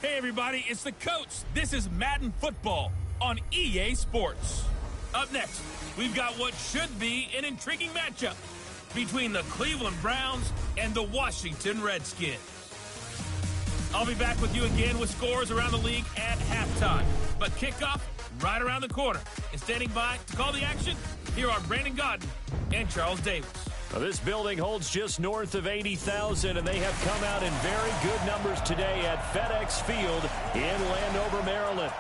Hey everybody, it's the coach. This is Madden Football on EA Sports. Up next, we've got what should be an intriguing matchup between the Cleveland Browns and the Washington Redskins. I'll be back with you again with scores around the league at halftime. But kickoff right around the corner. And standing by to call the action, here are Brandon Godden and Charles Davis. Well, this building holds just north of 80,000, and they have come out in very good numbers today at FedEx Field in Landover, Maryland.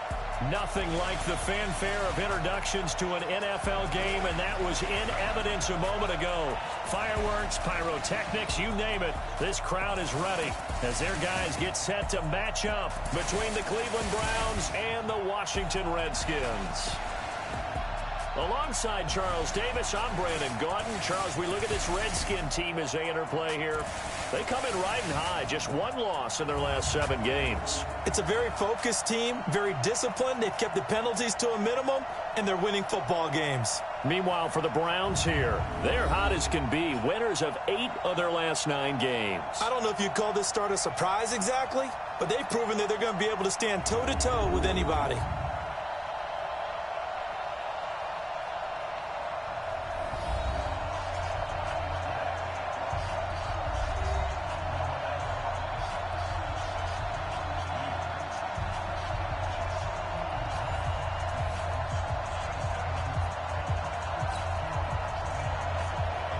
Nothing like the fanfare of introductions to an NFL game, and that was in evidence a moment ago. Fireworks, pyrotechnics, you name it. This crowd is ready as their guys get set to match up between the Cleveland Browns and the Washington Redskins. Alongside Charles Davis, I'm Brandon Godden. Charles, we look at this Redskin team as they interplay here. They come in riding high, just one loss in their last 7 games. It's a very focused team, very disciplined. They've kept the penalties to a minimum, and they're winning football games. Meanwhile, for the Browns here, they're hot as can be, winners of 8 of their last 9 games. I don't know if you'd call this start a surprise exactly, but they've proven that they're going to be able to stand toe-to-toe with anybody.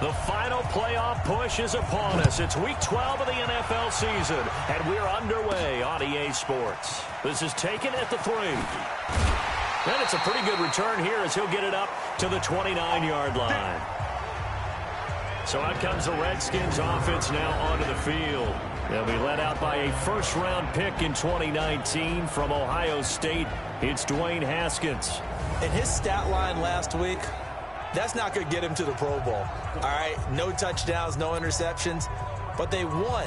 The final playoff push is upon us. It's week 12 of the NFL season, and we're underway on EA Sports. This is taken at the 3. And it's a pretty good return here as he'll get it up to the 29-yard line. So out comes the Redskins offense now onto the field. They'll be led out by a first-round pick in 2019 from Ohio State. It's Dwayne Haskins. And his stat line last week, that's not going to get him to the Pro Bowl. All right, no touchdowns, no interceptions, but they won.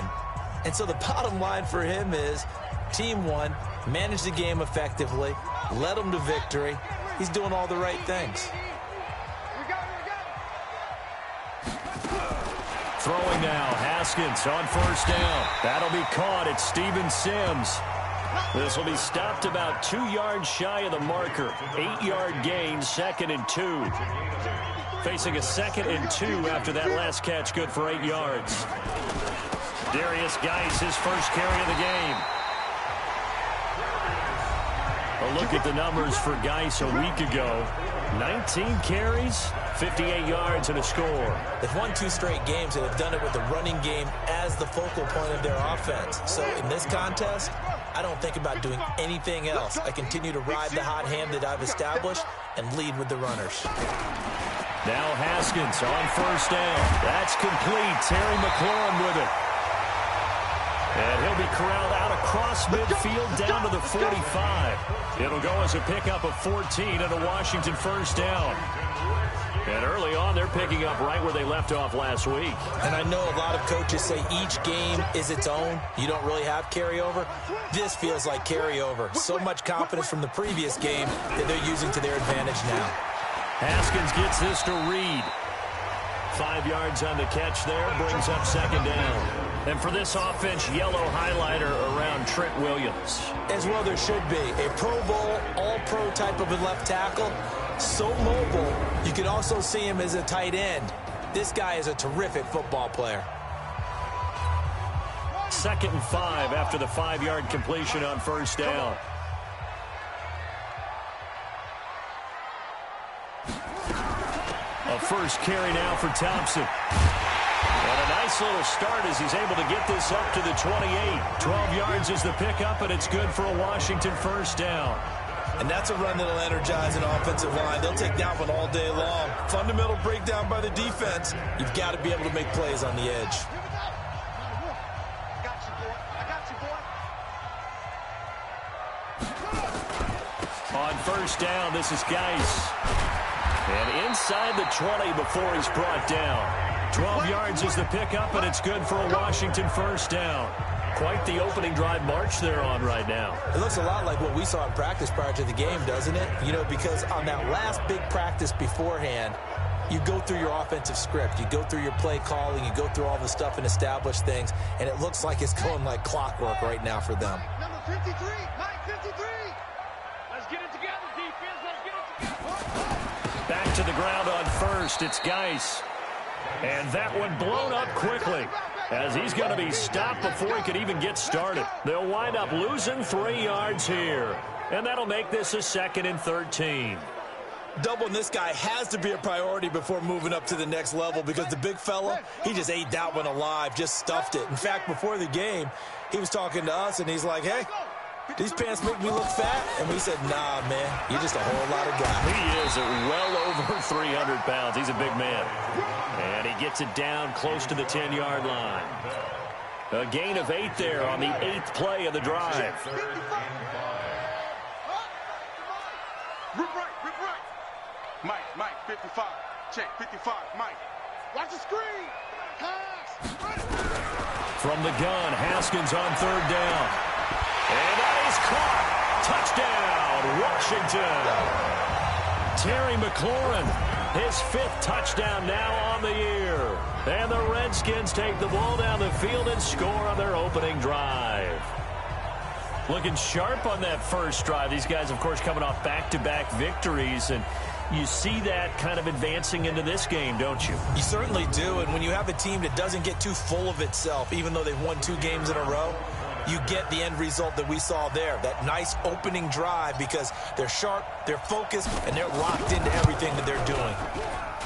And so the bottom line for him is team won, managed the game effectively, led them to victory. He's doing all the right things. Throwing now, Haskins on first down. That'll be caught. It's Steven Sims. This will be stopped about 2 yards shy of the marker. 8-yard gain, 2nd and 2. Facing a 2nd and 2 after that last catch, good for 8 yards. Darius Geis, his first carry of the game. A look at the numbers for Geis a week ago. 19 carries, 58 yards, and a score. They've won 2 straight games, and have done it with the running game as the focal point of their offense. So in this contest, I don't think about doing anything else. I continue to ride the hot hand that I've established and lead with the runners. Now Haskins on first down. That's complete. Terry McLaurin with it. And he'll be corralled out across midfield down to the 45. It'll go as a pickup of 14 and a Washington first down. And early on, they're picking up right where they left off last week. And I know a lot of coaches say each game is its own. You don't really have carryover. This feels like carryover. So much confidence from the previous game that they're using to their advantage now. Haskins gets this to Reed. 5 yards on the catch there, brings up 2nd down. And for this offense, yellow highlighter around Trent Williams. As well there should be. A Pro Bowl, all-pro type of a left tackle. So mobile, you can also see him as a tight end. This guy is a terrific football player. 2nd and 5 after the 5-yard completion on first down. A first carry now for Thompson. And a nice little start as he's able to get this up to the 28. 12 yards is the pickup, and it's good for a Washington first down. And that's a run that'll energize an offensive line. They'll take that one all day long. Fundamental breakdown by the defense. You've got to be able to make plays on the edge. On first down, this is Geis. And inside the 20 before he's brought down. 12 yards is the pickup, and it's good for a Washington first down. Quite the opening drive march they're on right now. It looks a lot like what we saw in practice prior to the game, doesn't it? You know, because on that last big practice beforehand, you go through your offensive script. You go through your play calling. You go through all the stuff and establish things. And it looks like it's going like clockwork right now for them. 53. Mike, 53. Let's get it together, defense. Let's get it together. Back to the ground on first. It's Geis. And that one blown up quickly as he's going to be stopped before he could even get started. They'll wind up losing 3 yards here. And that'll make this a 2nd and 13. Doubling this guy has to be a priority before moving up to the next level because the big fella, he just ate that one alive, just stuffed it. In fact, before the game, he was talking to us, and he's like, hey, these pants make me look fat? And we said, nah, man, you're just a whole lot of guy. He is well over 300 pounds. He's a big man. And he gets it down close to the 10-yard line. A gain of 8 there on the 8th play of the drive. Mike, 55. Check, 55, Mike. Watch the screen. Pass. From the gun, Haskins on 3rd down. And that is caught. Touchdown, Washington. Terry McLaurin, his 5th touchdown now on the year. And the Redskins take the ball down the field and score on their opening drive. Looking sharp on that first drive. These guys, of course, coming off back-to-back victories, and you see that kind of advancing into this game, don't you? You certainly do, and when you have a team that doesn't get too full of itself, even though they've won 2 games in a row, you get the end result that we saw there, that nice opening drive because they're sharp, they're focused, and they're locked into everything that they're doing.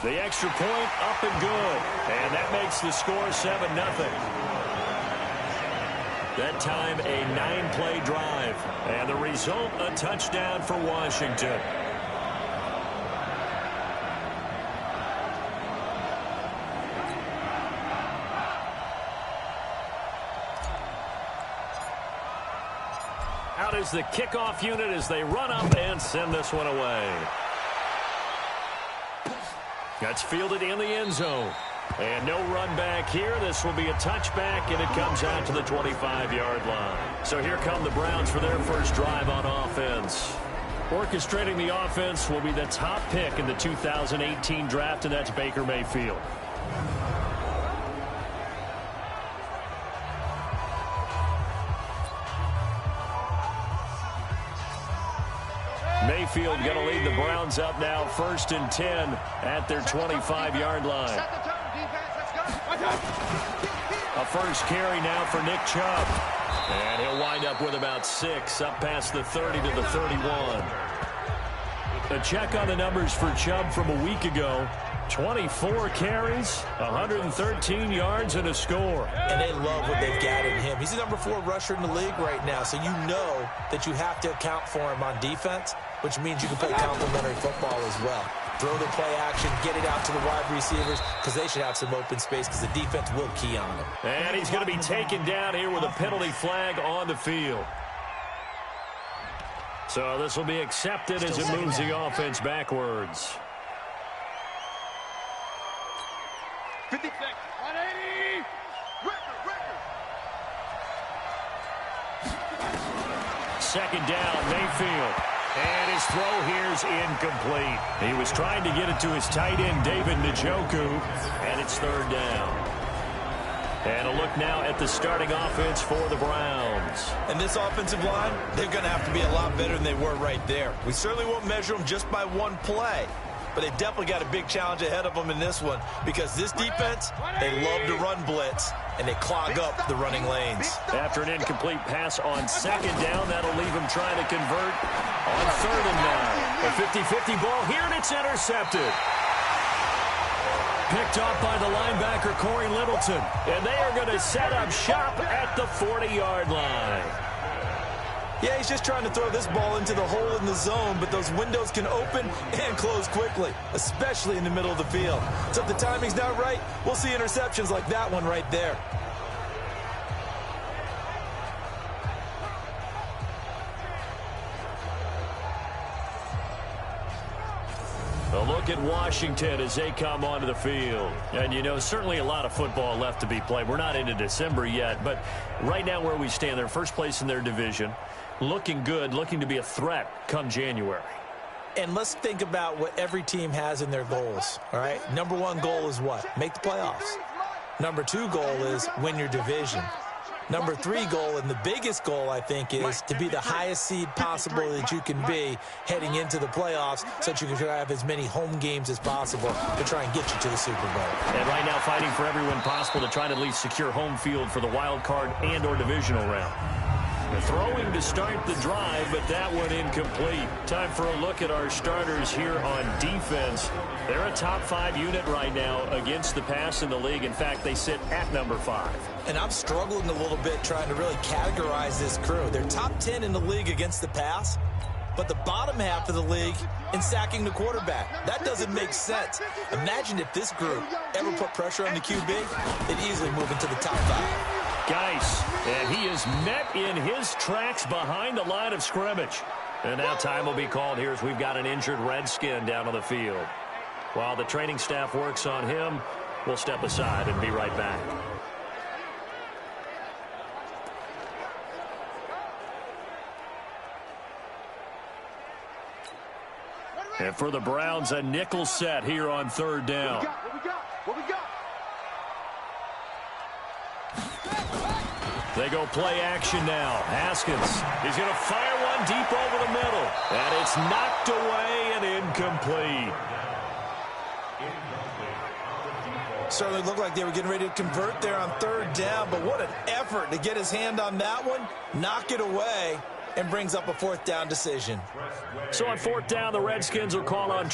The extra point up and good, and that makes the score 7-0. That time, a 9-play drive. And the result, a touchdown for Washington. Out is the kickoff unit as they run up and send this one away. That's fielded in the end zone. And no run back here. This will be a touchback, and it comes out to the 25-yard line. So here come the Browns for their first drive on offense. Orchestrating the offense will be the top pick in the 2018 draft, and that's Baker Mayfield. Mayfield going to lead the Browns up now, 1st and 10 at their 25-yard line. A first carry now for Nick Chubb. And he'll wind up with about 6, up past the 30 to the 31. A check on the numbers for Chubb from a week ago. 24 carries, 113 yards, and a score. And they love what they've got in him. He's the number 4 rusher in the league right now, so you know that you have to account for him on defense, which means you can play complementary football as well. Throw the play action, get it out to the wide receivers, because they should have some open space, because the defense will key on them. And he's going to be taken down here with a penalty flag on the field. So this will be accepted as it moves the offense backwards. 50 seconds. 180. Record. Second down, Mayfield. And his throw here's incomplete. He was trying to get it to his tight end, David Njoku, and it's 3rd down. And a look now at the starting offense for the Browns. And this offensive line, they're going to have to be a lot better than they were right there. We certainly won't measure them just by one play, but they definitely got a big challenge ahead of them in this one because this defense, they love to run blitz, and they clog up the running lanes. After an incomplete pass on 2nd down, that'll leave him trying to convert on 3rd and 9. A 50-50 ball here, and it's intercepted. Picked off by the linebacker, Corey Littleton. And they are going to set up shop at the 40-yard line. Yeah, he's just trying to throw this ball into the hole in the zone, but those windows can open and close quickly, especially in the middle of the field. So if the timing's not right, we'll see interceptions like that one right there. A look at Washington as they come onto the field. And, you know, certainly a lot of football left to be played. We're not into December yet, but right now where we stand, they're first place in their division, looking good, looking to be a threat come January. And let's think about what every team has in their goals, all right? Number 1 goal is what? Make the playoffs. Number 2 goal is win your division. Number 3 goal, and the biggest goal, I think, is to be the highest seed possible that you can be heading into the playoffs so that you can try to have as many home games as possible to try and get you to the Super Bowl. And right now fighting for every win possible to try to at least secure home field for the wild card and or divisional round. Throwing to start the drive, but that one incomplete. Time for a look at our starters here on defense. They're a top 5 unit right now against the pass in the league. In fact, they sit at number 5. And I'm struggling a little bit trying to really categorize this crew. They're top 10 in the league against the pass, but the bottom half of the league in sacking the quarterback. That doesn't make sense. Imagine if this group ever put pressure on the QB, they'd easily move into the top 5. Geis, and he is met in his tracks behind the line of scrimmage. And now time will be called here as we've got an injured Redskin down on the field. While the training staff works on him, we'll step aside and be right back. And for the Browns, a nickel set here on 3rd down. What we got? They go play action now. Haskins is going to fire one deep over the middle. And it's knocked away and incomplete. Certainly looked like they were getting ready to convert there on 3rd down, but what an effort to get his hand on that one, knock it away, and brings up a 4th down decision. So on 4th down, the Redskins will call on...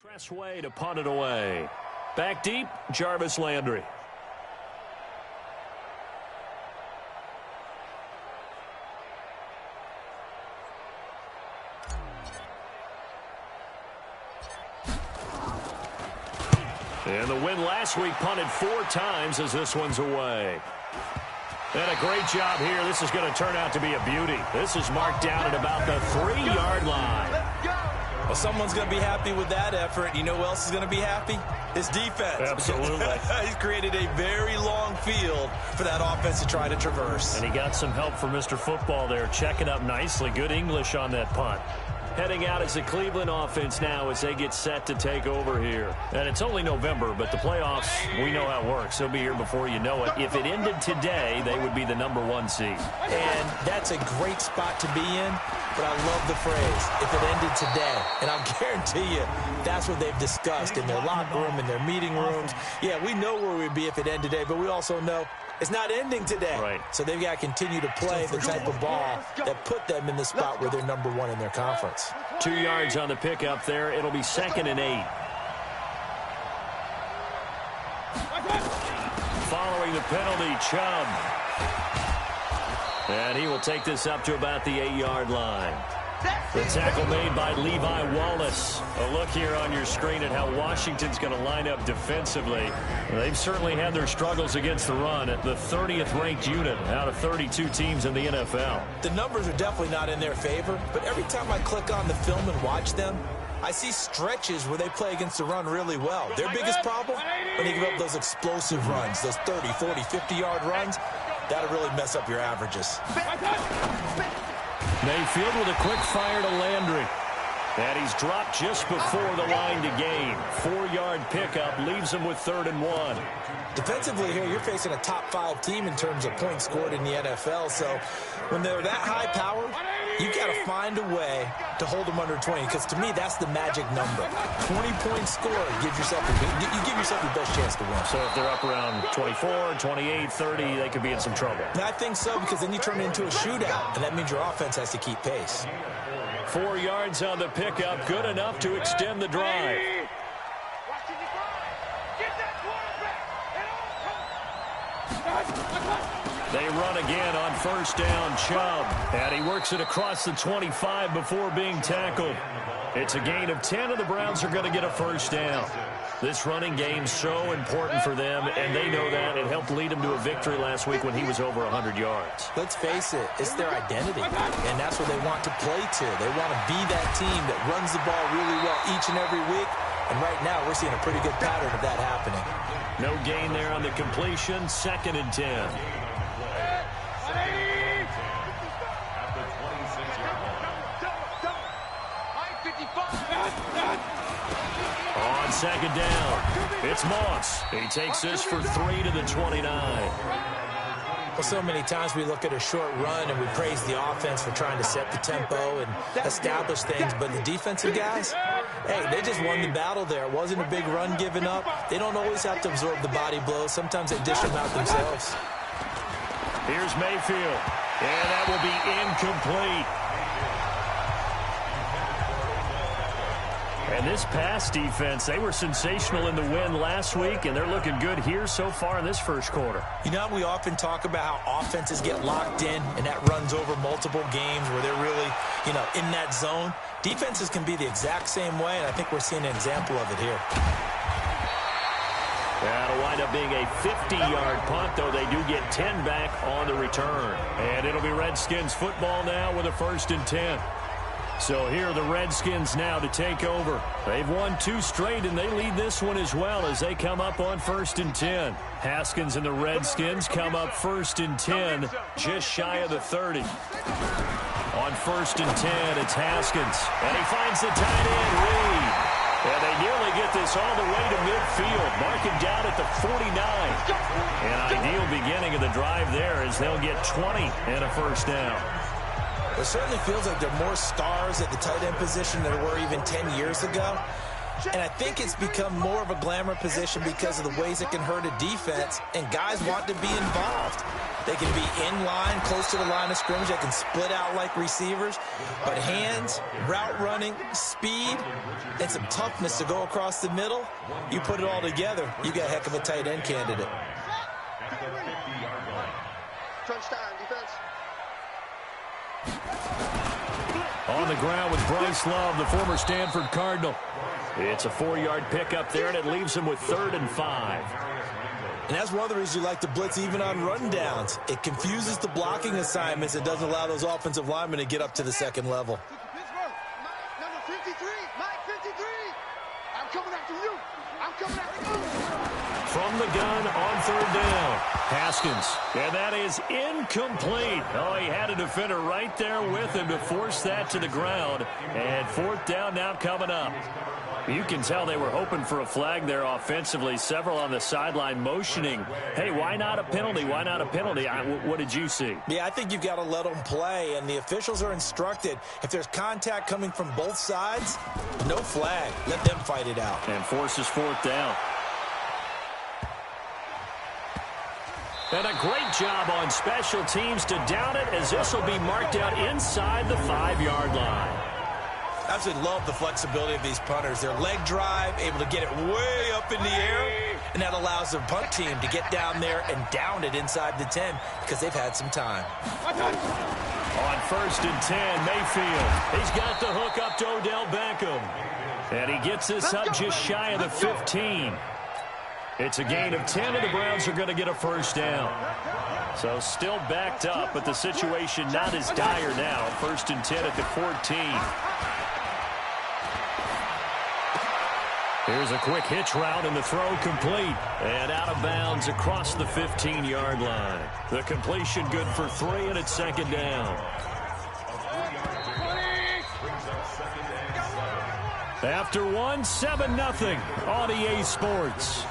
Press way to punt it away. Back deep, Jarvis Landry. And the win last week punted 4 times as this one's away. And a great job here. This is going to turn out to be a beauty. This is marked down at about the 3-yard line. Well, someone's going to be happy with that effort. You know who else is going to be happy? His defense. Absolutely. He's created a very long field for that offense to try to traverse. And he got some help from Mr. Football there, checking up nicely. Good English on that punt. Heading out as the Cleveland offense now as they get set to take over here. And it's only November, but the playoffs, we know how it works. They'll be here before you know it. If it ended today, they would be the number 1 seed. And that's a great spot to be in, but I love the phrase, if it ended today. And I'll guarantee you, that's what they've discussed in their locker room, in their meeting rooms. Yeah, we know where we'd be if it ended today, but we also know it's not ending today. Right. So they've got to continue to play the type of ball that put them in the spot where they're number 1 in their conference. 2 yards on the pickup there. It'll be 2nd and 8. Following the penalty, Chubb. And he will take this up to about the 8-yard line. The tackle made by Levi Wallace. A look here on your screen at how Washington's going to line up defensively. They've certainly had their struggles against the run at the 30th ranked unit out of 32 teams in the NFL. The numbers are definitely not in their favor, but every time I click on the film and watch them, I see stretches where they play against the run really well. Their biggest problem, when they give up those explosive runs, those 30, 40, 50-yard runs, that'll really mess up your averages. Mayfield with a quick fire to Landry. And he's dropped just before the line to gain. 4-yard pickup leaves him with 3rd and 1. Defensively here, you're facing a top 5 team in terms of points scored in the NFL. So when they're that high powered, you got to find a way to hold them under 20. Because to me, that's the magic number. 20 points scored gives yourself you give yourself your best chance to win. So if they're up around 24, 28, 30, they could be in some trouble. And I think so, because then you turn it into a shootout, and that means your offense has to keep pace. 4 yards on the pickup, good enough to extend the drive. They run again on first down, Chubb. And he works it across the 25 before being tackled. It's a gain of 10, and the Browns are going to get a first down. This running game's so important for them, and they know that. It helped lead them to a victory last week when he was over 100 yards. Let's face it, it's their identity, and that's what they want to play to. They want to be that team that runs the ball really well each and every week, and right now we're seeing a pretty good pattern of that happening. No gain there on the completion, 2nd and 10. On 2nd down, it's Moss. He takes this for 3 to the 29. Well, so many times we look at a short run and we praise the offense for trying to set the tempo and establish things, but the defensive guys, hey, they just won the battle there. It wasn't a big run given up. They don't always have to absorb the body blows. Sometimes they dish them out themselves. Here's Mayfield, and that will be incomplete. And this pass defense, they were sensational in the win last week, and they're looking good here so far in this first quarter. You know, we often talk about how offenses get locked in, and that runs over multiple games where they're really, in that zone. Defenses can be the exact same way, and I think we're seeing an example of it here. That'll wind up being a 50-yard punt, though they do get 10 back on the return. And it'll be Redskins football now with a 1st and 10. So here are the Redskins now to take over. They've won 2 straight, and they lead this one as well as they come up on 1st and 10. Haskins and the Redskins come up 1st and 10, just shy of the 30. On 1st and 10, it's Haskins, and he finds the tight end, Reed. And they nearly get this all the way to midfield, mark him down at the 49. An ideal beginning of the drive there as they'll get 20 and a first down. It certainly feels like there are more stars at the tight end position than there were even 10 years ago. And I think it's become more of a glamour position because of the ways it can hurt a defense, and guys want to be involved. They can be in line, close to the line of scrimmage. They can split out like receivers. But hands, route running, speed, and some toughness to go across the middle, you put it all together, you got a heck of a tight end candidate. Touchdown, defense. On the ground with Bryce Love, the former Stanford Cardinal. It's a 4-yard pickup there, and it leaves him with 3rd and 5. And that's one of the reasons you like to blitz even on rundowns. It confuses the blocking assignments. It doesn't allow those offensive linemen to get up to the second level. Number 53, Mike 53. I'm coming after you. I'm coming after you. From the gun on 3rd down, Haskins, and that is incomplete. Oh, he had a defender right there with him to force that to the ground, and 4th down now coming up. You can tell they were hoping for a flag there offensively, several on the sideline motioning. Hey, why not a penalty? Why not a penalty? What did you see? Yeah, I think you've got to let them play, and the officials are instructed, if there's contact coming from both sides, no flag. Let them fight it out. And forces 4th down. And a great job on special teams to down it, as this will be marked out inside the 5-yard line. I absolutely love the flexibility of these punters. Their leg drive, able to get it way up in the air, and that allows their punt team to get down there and down it inside the 10 because they've had some time. On 1st and 10, Mayfield. He's got the hook up to Odell Beckham. And he gets this up just shy of the 15. It's a gain of 10, and the Browns are going to get a first down. So still backed up, but the situation not as dire now. 1st and 10 at the 14. Here's a quick hitch route, and the throw complete. And out of bounds across the 15-yard line. The completion good for 3, and it's 2nd down. After 1, 7-0 on EA Sports.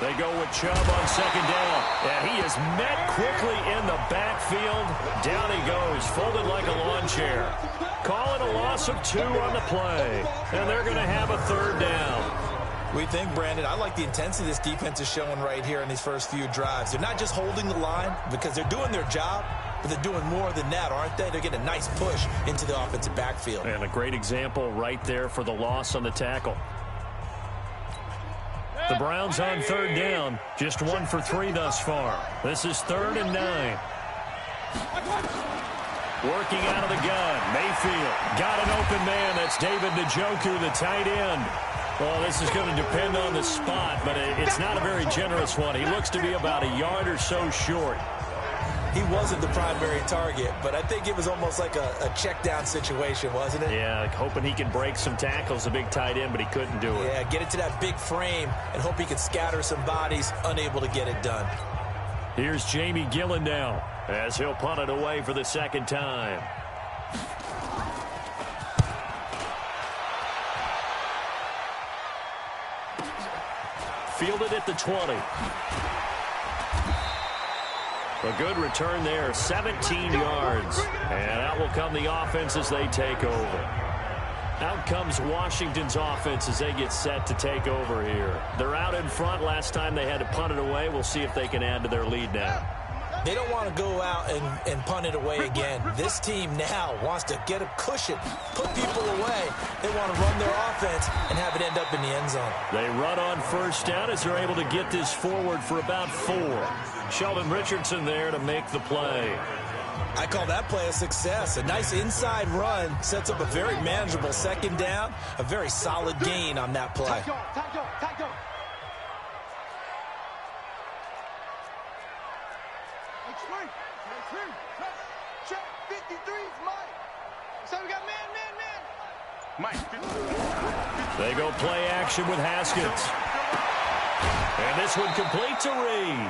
They go with Chubb on second down. And he is met quickly in the backfield. Down he goes, folded like a lawn chair. Calling a loss of 2 on the play. And they're going to have a third down. We think, Brandon, I like the intensity this defense is showing right here in these first few drives. They're not just holding the line because they're doing their job, but they're doing more than that, aren't they? They're getting a nice push into the offensive backfield. And a great example right there for the loss on the tackle. The Browns on third down, just 1 for 3 thus far. This is 3rd and 9. Working out of the gun, Mayfield got an open man. That's David Njoku, the tight end. Well, this is going to depend on the spot, but it's not a very generous one. He looks to be about a yard or so short. He wasn't the primary target, but I think it was almost like a check down situation, wasn't it? Yeah, hoping he can break some tackles, a big tight end, but he couldn't do it. Yeah, get it to that big frame and hope he could scatter some bodies, unable to get it done. Here's Jamie Gillen now as he'll punt it away for the second time. Fielded at the 20. A good return there, 17 yards. And out will come the offense as they take over. Out comes Washington's offense as they get set to take over here. They're out in front. Last time they had to punt it away. We'll see if they can add to their lead now. They don't want to go out and punt it away again. This team now wants to get a cushion, put people away. They want to run their offense and have it end up in the end zone. They run on first down as they're able to get this forward for about 4. Sheldon Richardson there to make the play. I call that play a success. A nice inside run sets up a very manageable second down. A very solid gain on that play. Check 53, Mike. So we got man. Mike. They go play action with Haskins. And this one complete to Reed.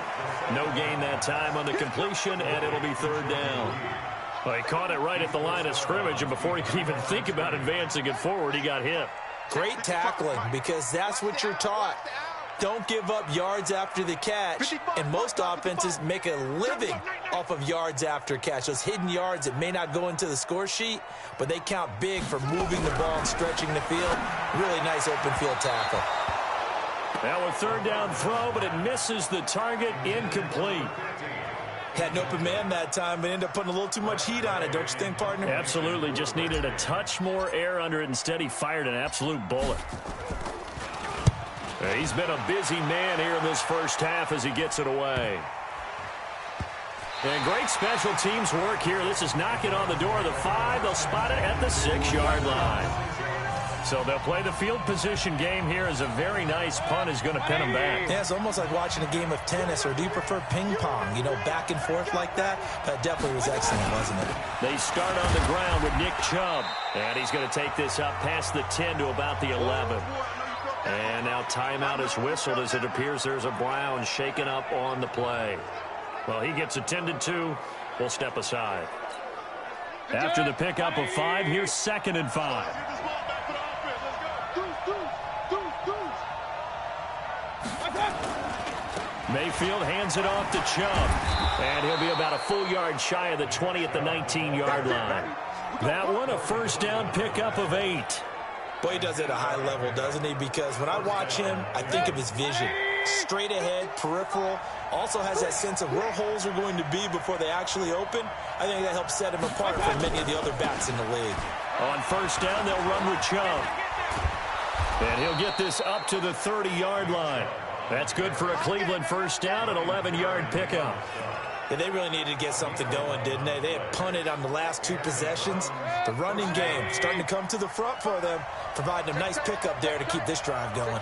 No gain that time on the completion, and it'll be third down. Well, he caught it right at the line of scrimmage, and before he could even think about advancing it forward, he got hit. Great tackling, because that's what you're taught. Don't give up yards after the catch, and most offenses make a living off of yards after catch. Those hidden yards that may not go into the score sheet, but they count big for moving the ball and stretching the field. Really nice open field tackle. Now a third down throw, but it misses the target, incomplete. Had an open man that time, but ended up putting a little too much heat on it, don't you think, partner? Absolutely, just needed a touch more air under it. Instead, he fired an absolute bullet. He's been a busy man here in this first half as he gets it away. And great special teams work here. This is knocking on the door of the 5. They'll spot it at the 6-yard line. So they'll play the field position game here as a very nice punt is going to pin them back. Yeah, it's almost like watching a game of tennis, or do you prefer ping pong? You know, back and forth like that? That definitely was excellent, wasn't it? They start on the ground with Nick Chubb. And he's going to take this up past the 10 to about the 11. And now timeout is whistled as it appears there's a Brown shaken up on the play. Well, he gets attended to. We'll step aside. After the pickup of 5, here's 2nd and 5. Mayfield hands it off to Chubb. And he'll be about a full yard shy of the 20 at the 19-yard line. That one, a first down pickup of 8. Boy, he does it at a high level, doesn't he? Because when I watch him, I think of his vision. Straight ahead, peripheral. Also has that sense of where holes are going to be before they actually open. I think that helps set him apart from many of the other backs in the league. On first down, they'll run with Chubb. And he'll get this up to the 30-yard line. That's good for a Cleveland first down, an 11-yard pickup. Yeah, they really needed to get something going, didn't they? They had punted on the last 2 possessions. The running game starting to come to the front for them, providing a nice pickup there to keep this drive going.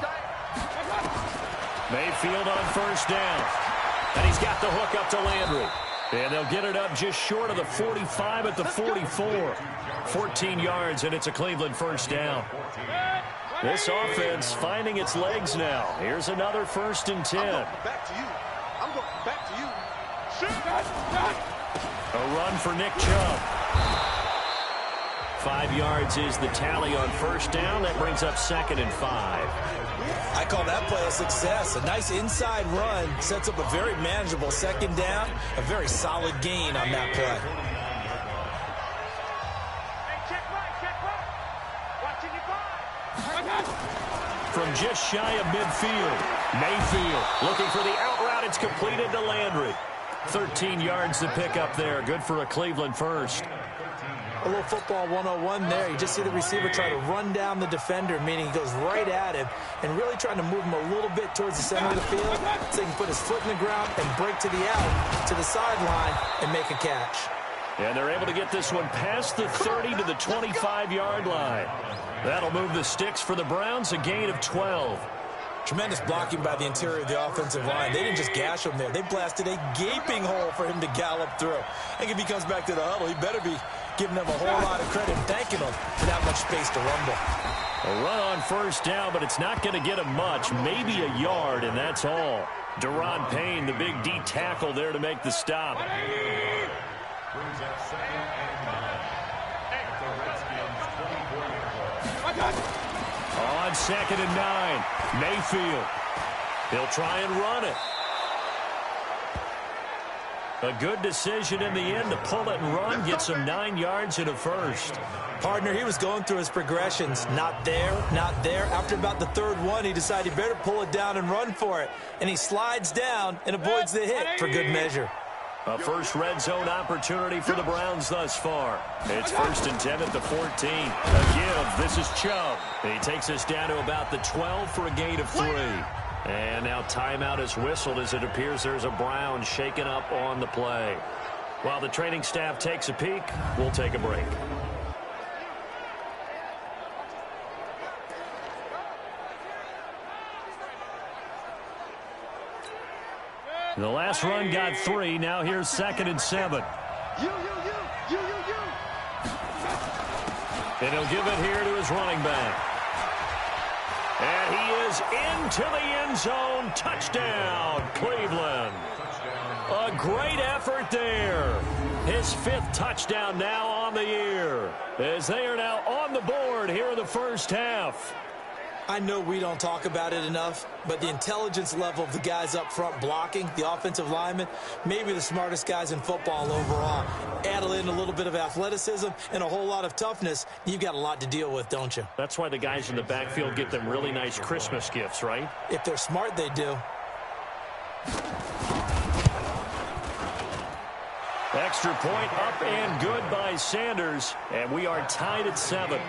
Mayfield on first down. And he's got the hook up to Landry. And they'll get it up just short of the 45 at the 44. 14 yards, and it's a Cleveland first down. This offense finding its legs now. Here's another 1st and 10. Back to you. I'm going back to you. A run for Nick Chubb. 5 yards is the tally on first down. That brings up 2nd and 5. I call that play a success. A nice inside run sets up a very manageable 2nd down. A very solid gain on that play. From just shy of midfield, Mayfield looking for the out route. It's completed to Landry. 13 yards to pick up there. Good for a Cleveland first. A little football 101 there. You just see the receiver try to run down the defender, meaning he goes right at him and really trying to move him a little bit towards the center of the field so he can put his foot in the ground and break to the out, to the sideline, and make a catch. And they're able to get this one past the 30 to the 25-yard line. That'll move the sticks for the Browns, a gain of 12. Tremendous blocking by the interior of the offensive line. They didn't just gash him there. They blasted a gaping hole for him to gallop through. I think if he comes back to the huddle, he better be giving them a whole lot of credit and thanking them for that much space to rumble. A run on first down, but it's not going to get him much. Maybe a yard, and that's all. Deron Payne, the big D tackle there to make the stop. On 2nd and 9, Mayfield. He'll try and run it. A good decision in the end to pull it and run, get some 9 yards and a first. Partner, he was going through his progressions. Not there, not there. After about the 3rd one, he decided he better pull it down and run for it. And he slides down and avoids the hit for good measure. A first red zone opportunity for the Browns thus far. It's 1st and 10 at the 14. A give. This is Chubb. He takes us down to about the 12 for a gain of 3. And now timeout is whistled as it appears there's a Brown shaken up on the play. While the training staff takes a peek, we'll take a break. The last run got 3. Now here's 2nd and 7. And he'll give it here to his running back. And he is into the end zone. Touchdown, Cleveland. A great effort there. His 5th touchdown now on the year, as they are now on the board here in the first half. I know we don't talk about it enough, but the intelligence level of the guys up front blocking, the offensive linemen, maybe the smartest guys in football overall. Add in a little bit of athleticism and a whole lot of toughness, you've got a lot to deal with, don't you? That's why the guys in the backfield get them really nice Christmas gifts, right? If they're smart, they do. Extra point up and good by Sanders, and we are tied at 7.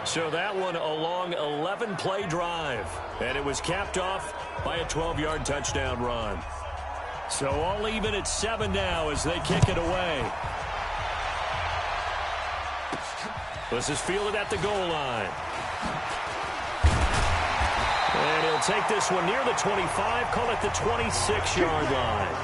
So that one a long 11-play drive, and it was capped off by a 12-yard touchdown run. So all even at 7 now as they kick it away. This is fielded at the goal line. And he'll take this one near the 25, call it the 26-yard line.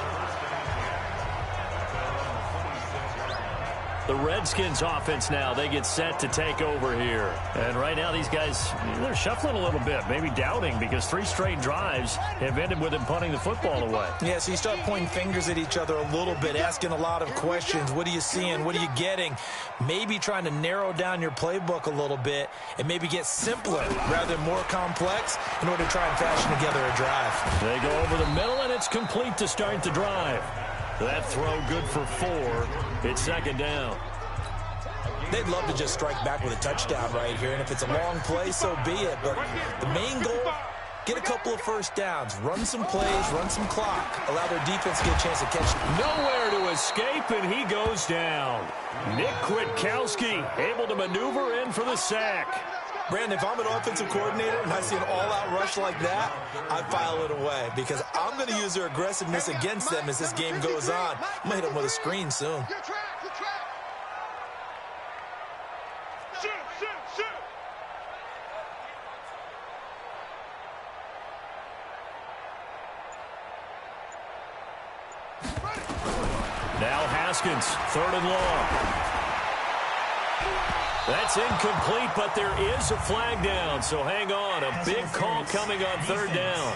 The Redskins offense now, they get set to take over here. And right now these guys, they're shuffling a little bit, maybe doubting, because 3 straight drives have ended with them punting the football away. Yeah, so you start pointing fingers at each other a little bit, asking a lot of questions. What are you seeing? What are you getting? Maybe trying to narrow down your playbook a little bit and maybe get simpler rather than more complex in order to try and fashion together a drive. They go over the middle, and it's complete to start the drive. That throw good for 4. It's 2nd down. They'd love to just strike back with a touchdown right here, and if it's a long play, so be it. But the main goal, get a couple of first downs, run some plays, run some clock, allow their defense to get a chance to catch them. Nowhere to escape, and he goes down. Nick Kwiatkowski able to maneuver in for the sack. Brandon, if I'm an offensive coordinator and I see an all-out rush like that, I file it away because I'm going to use their aggressiveness against them as this game goes on. I'm going to hit them with a screen soon. Now Haskins, 3rd and long. That's incomplete, but there is a flag down, so hang on. A big call coming on 3rd down.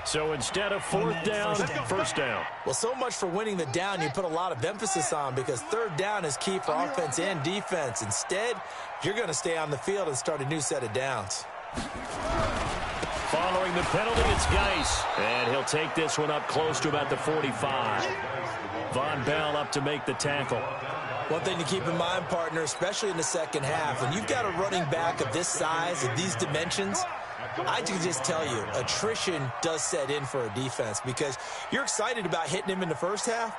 So instead of fourth down, first down. Well, so much for winning the down you put a lot of emphasis on, because third down is key for offense and defense. Instead, you're going to stay on the field and start a new set of downs. Following the penalty, it's Geis. And he'll take this one up close to about the 45. Von Bell up to make the tackle. One thing to keep in mind, partner, especially in the second half, when you've got a running back of this size, of these dimensions, I can just tell you, attrition does set in for a defense, because you're excited about hitting him in the first half.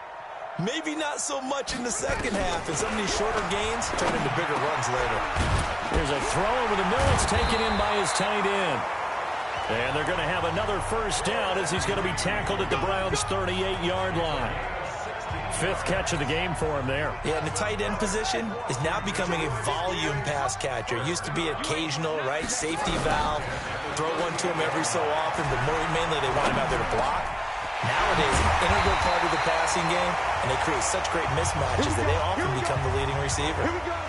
Maybe not so much in the second half, and some of these shorter gains turn into bigger runs later. There's a throw over the middle. It's taken in by his tight end. And they're going to have another first down as he's going to be tackled at the Browns' 38-yard line. Fifth catch of the game for him there. Yeah, and the tight end position is now becoming a volume pass catcher. It used to be occasional, right? Safety valve. Throw one to him every so often, but mainly they want him out there to block. Nowadays, an integral part of the passing game, and they create such great mismatches that they often become the leading receiver. Here we go.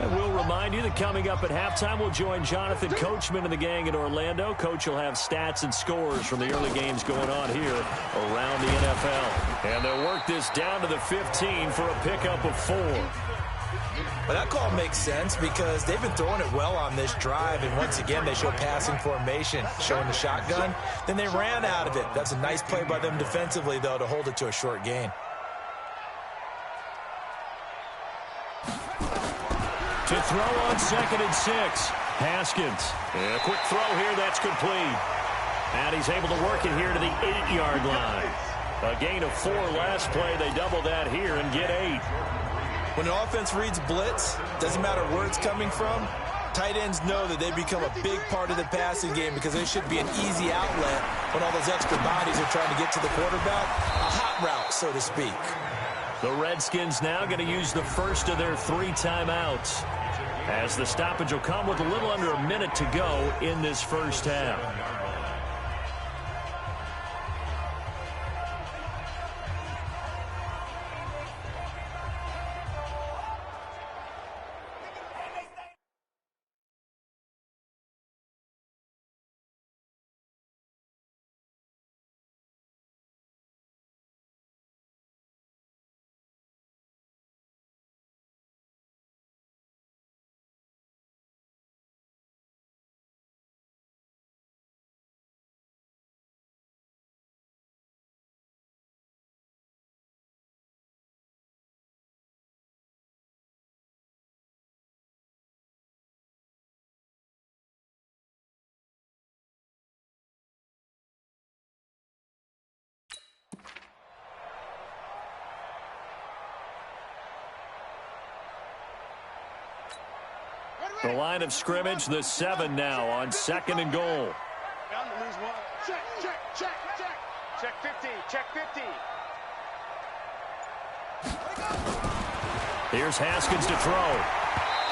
And we'll remind you that coming up at halftime, we'll join Jonathan Coachman and the gang in Orlando. Coach will have stats and scores from the early games going on here around the NFL. And they'll work this down to the 15 for a pickup of 4. Well, that call makes sense because they've been throwing it well on this drive, and once again, they show passing formation, showing the shotgun. Then they ran out of it. That's a nice play by them defensively, though, to hold it to a short gain. To throw on 2nd and 6. Haskins. A quick throw here. That's complete. And he's able to work it here to the 8-yard line. A gain of 4 last play. They double that here and get 8. When an offense reads blitz, doesn't matter where it's coming from, tight ends know that they become a big part of the passing game because there should be an easy outlet when all those extra bodies are trying to get to the quarterback. A hot route, so to speak. The Redskins now going to use the first of their 3 timeouts, as the stoppage will come with a little under a minute to go in this first half. The line of scrimmage, the 7 now on 2nd and goal. Down to lose one. Check, check, check, check. Check 50, check 50. Here's Haskins to throw.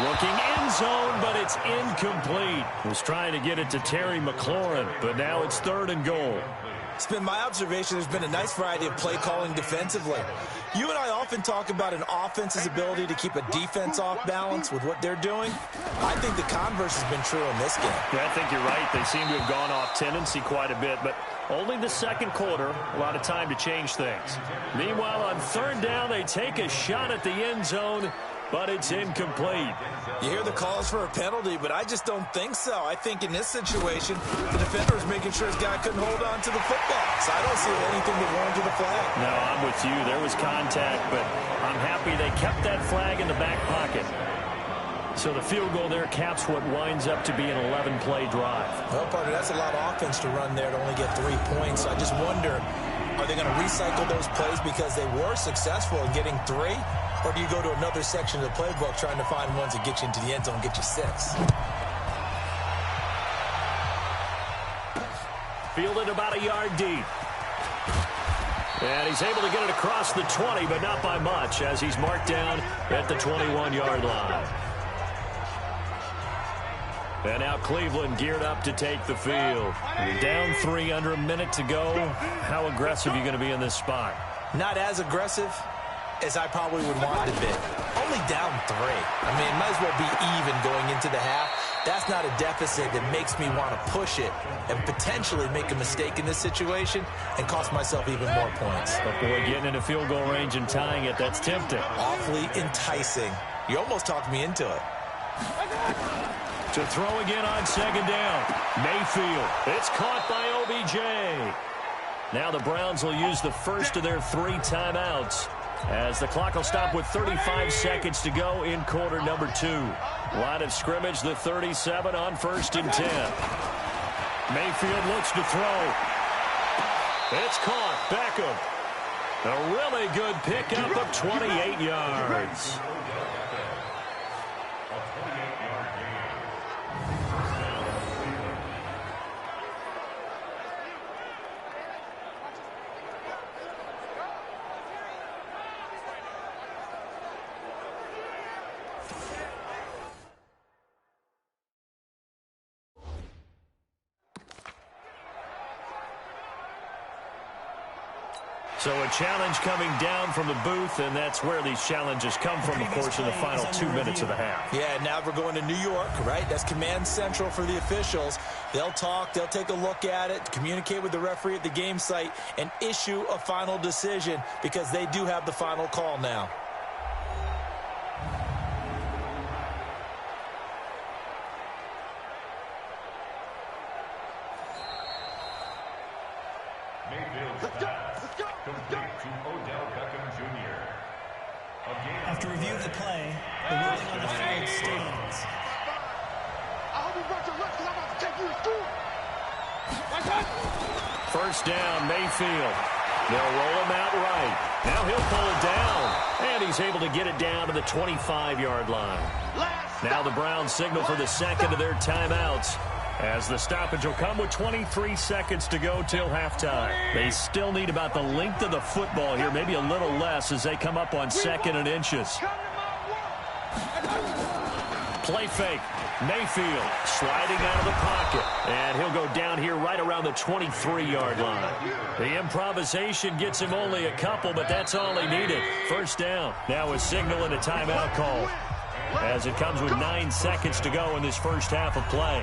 Looking end zone, but it's incomplete. Was trying to get it to Terry McLaurin, but now it's 3rd and goal. It's been my observation there's been a nice variety of play calling defensively. You and I often talk about an offense's ability to keep a defense off balance with what they're doing. I think the converse has been true in this game. Yeah, I think you're right. They seem to have gone off tendency quite a bit, but only the second quarter, a lot of time to change things. Meanwhile, on 3rd down, they take a shot at the end zone, but it's incomplete. You hear the calls for a penalty, but I just don't think so. I think in this situation, the defender was making sure his guy couldn't hold on to the football. So I don't see anything that warranted the flag. No, I'm with you. There was contact, but I'm happy they kept that flag in the back pocket. So the field goal there caps what winds up to be an 11-play drive. Well, partner, that's a lot of offense to run there to only get 3 points. So I just wonder, are they going to recycle those plays because they were successful in getting 3? Or do you go to another section of the playbook trying to find ones that get you into the end zone and get you 6? Fielded about a yard deep. And he's able to get it across the 20, but not by much, as he's marked down at the 21-yard line. And now Cleveland geared up to take the field. You're down 3 under a minute to go. How aggressive are you going to be in this spot? Not as aggressive as I probably would want to be. Only down 3. I mean, it might as well be even going into the half. That's not a deficit that makes me want to push it and potentially make a mistake in this situation and cost myself even more points. But boy, getting into field goal range and tying it, that's tempting. Awfully enticing. You almost talked me into it. To throw again on second down. Mayfield. It's caught by OBJ. Now the Browns will use the first of their 3 timeouts, as the clock will stop with 35 seconds to go in quarter number 2. Line of scrimmage, the 37 on 1st and 10. Mayfield looks to throw. It's caught. Beckham. A really good pickup of 28 yards. So a challenge coming down from the booth, and that's where these challenges come from, of course, in the final 2 minutes of the half. Yeah, now we're going to New York, right? That's command central for the officials. They'll talk, they'll take a look at it, communicate with the referee at the game site, and issue a final decision because they do have the final call now. After review of the play, the ruling on the field stands. I hope you brought your lunch because I'm about to take you to school. First down, Mayfield. They'll roll him out right. Now he'll pull it down, and he's able to get it down to the 25-yard line. Now the Browns signal for the second of their timeouts, as the stoppage will come with 23 seconds to go till halftime. They still need about the length of the football here, maybe a little less, as they come up on 2nd and inches. Play fake. Mayfield sliding out of the pocket, and he'll go down here right around the 23-yard line. The improvisation gets him only a couple, but that's all he needed. First down. Now a signal and a timeout call, as it comes with 9 seconds to go in this first half of play.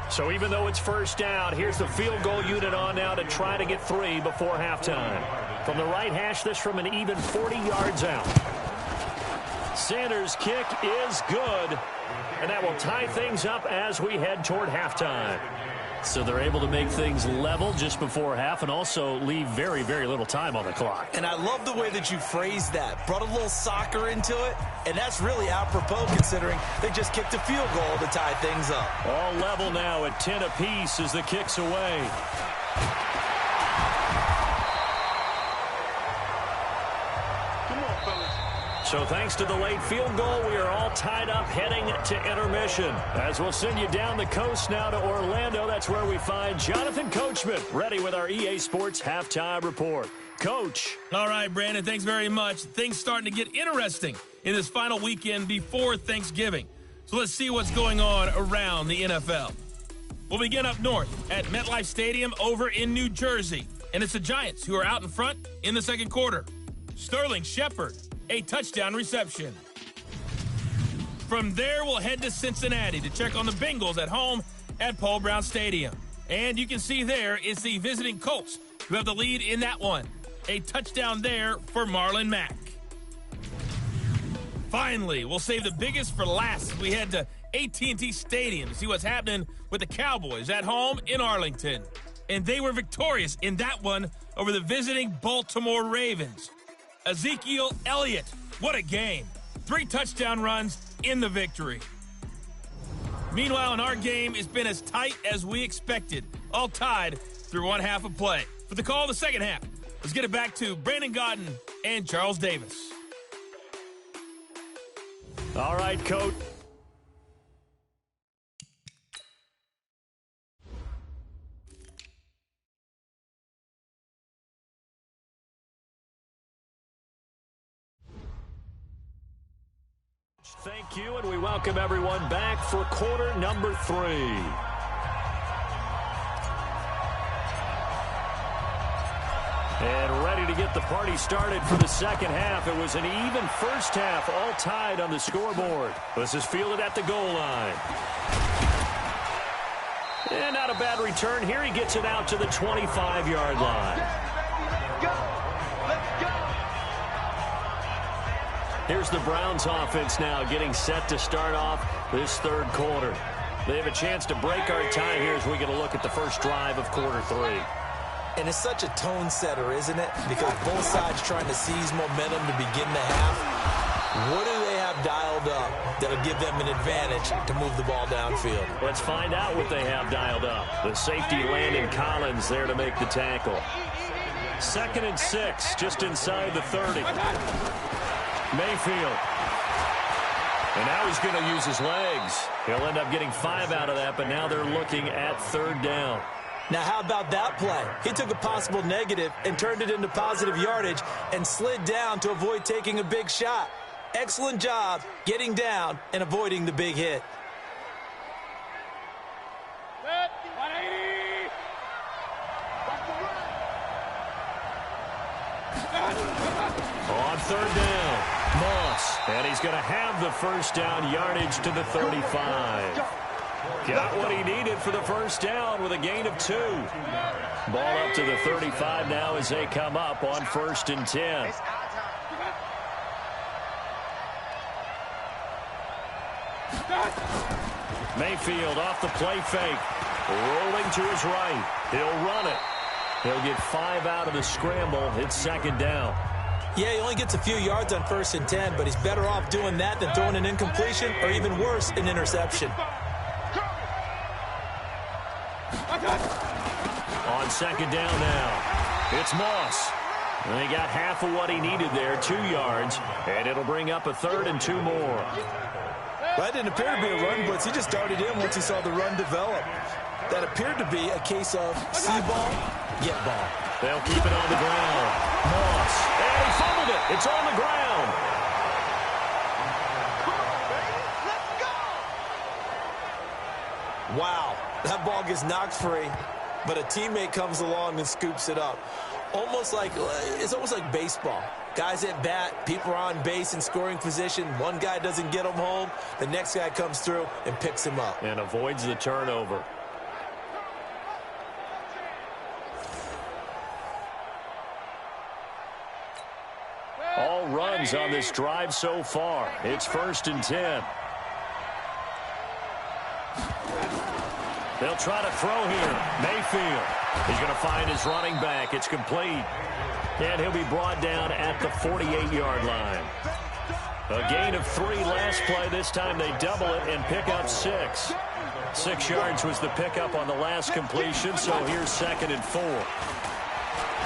So even though it's first down, here's the field goal unit on now to try to get 3 before halftime. From the right hash, this from an even 40 yards out. Sanders' kick is good, and that will tie things up as we head toward halftime. So they're able to make things level just before half and also leave very, very little time on the clock. And I love the way that you phrased that. Brought a little soccer into it, and that's really apropos considering they just kicked a field goal to tie things up. All level now at 10 apiece as the kick's away. So thanks to the late field goal, we are all tied up heading to intermission. As we'll send you down the coast now to Orlando, that's where we find Jonathan Coachman ready with our EA Sports Halftime Report. Coach. All right, Brandon, thanks very much. Things starting to get interesting in this final weekend before Thanksgiving. So let's see what's going on around the NFL. We'll begin up north at MetLife Stadium over in New Jersey. And it's the Giants who are out in front in the second quarter. Sterling Shepard, a touchdown reception. From there, we'll head to Cincinnati to check on the Bengals at home at Paul Brown Stadium. And you can see there is the visiting Colts who have the lead in that one. A touchdown there for Marlon Mack. Finally, we'll save the biggest for last as we head to AT&T Stadium to see what's happening with the Cowboys at home in Arlington. And they were victorious in that one over the visiting Baltimore Ravens. Ezekiel Elliott, what a game. 3 touchdown runs in the victory. Meanwhile, in our game, it's been as tight as we expected, all tied through one half of play. For the call of the second half, let's get it back to Brandon Godden and Charles Davis. All right, Coach. Thank you, and we welcome everyone back for quarter number 3. And ready ready to get the party started for the second half. It was an even first half, all tied on the scoreboard. This is fielded at the goal line. And not a bad return here. He gets it out to the 25-yard line. Here's the Browns offense now getting set to start off this third quarter. They have a chance to break our tie here as we get a look at the first drive of quarter three. And it's such a tone setter, isn't it? Because both sides trying to seize momentum to begin the half. What do they have dialed up that'll give them an advantage to move the ball downfield? Let's find out what they have dialed up. The safety, Landon Collins, there to make the tackle. 2nd and 6, just inside the 30. Mayfield. And now he's going to use his legs. He'll end up getting 5 out of that, but now they're looking at 3rd down. Now, how about that play? He took a possible negative and turned it into positive yardage and slid down to avoid taking a big shot. Excellent job getting down and avoiding the big hit. On 3rd down, Moss. And he's going to have the first down, yardage to the 35. Got what he needed for the first down with a gain of 2. Ball up to the 35 now as they come up on 1st and 10. Mayfield off the play fake. Rolling to his right. He'll run it. He'll get 5 out of the scramble. It's 2nd down. Yeah, he only gets a few yards on 1st and 10, but he's better off doing that than throwing an incompletion or even worse, an interception. On 2nd down now, it's Moss. And he got half of what he needed there, 2 yards, and it'll bring up a 3rd and 2 more. That didn't appear to be a run blitz. He just darted in once he saw the run develop. That appeared to be a case of see ball, get ball. They'll keep it on the ground. Moss, and he fumbled it. It's on the ground. Wow, that ball gets knocked free, but a teammate comes along and scoops it up. It's almost like baseball. Guys at bat, people are on base in scoring position. One guy doesn't get him home. The next guy comes through and picks him up. And avoids the turnover. All runs on this drive so far. It's 1st and 10. They'll try to throw here. Mayfield. He's going to find his running back. It's complete. And he'll be brought down at the 48-yard line. A gain of 3 last play. This time they double it and pick up 6. 6 yards was the pickup on the last completion, so here's 2nd and 4.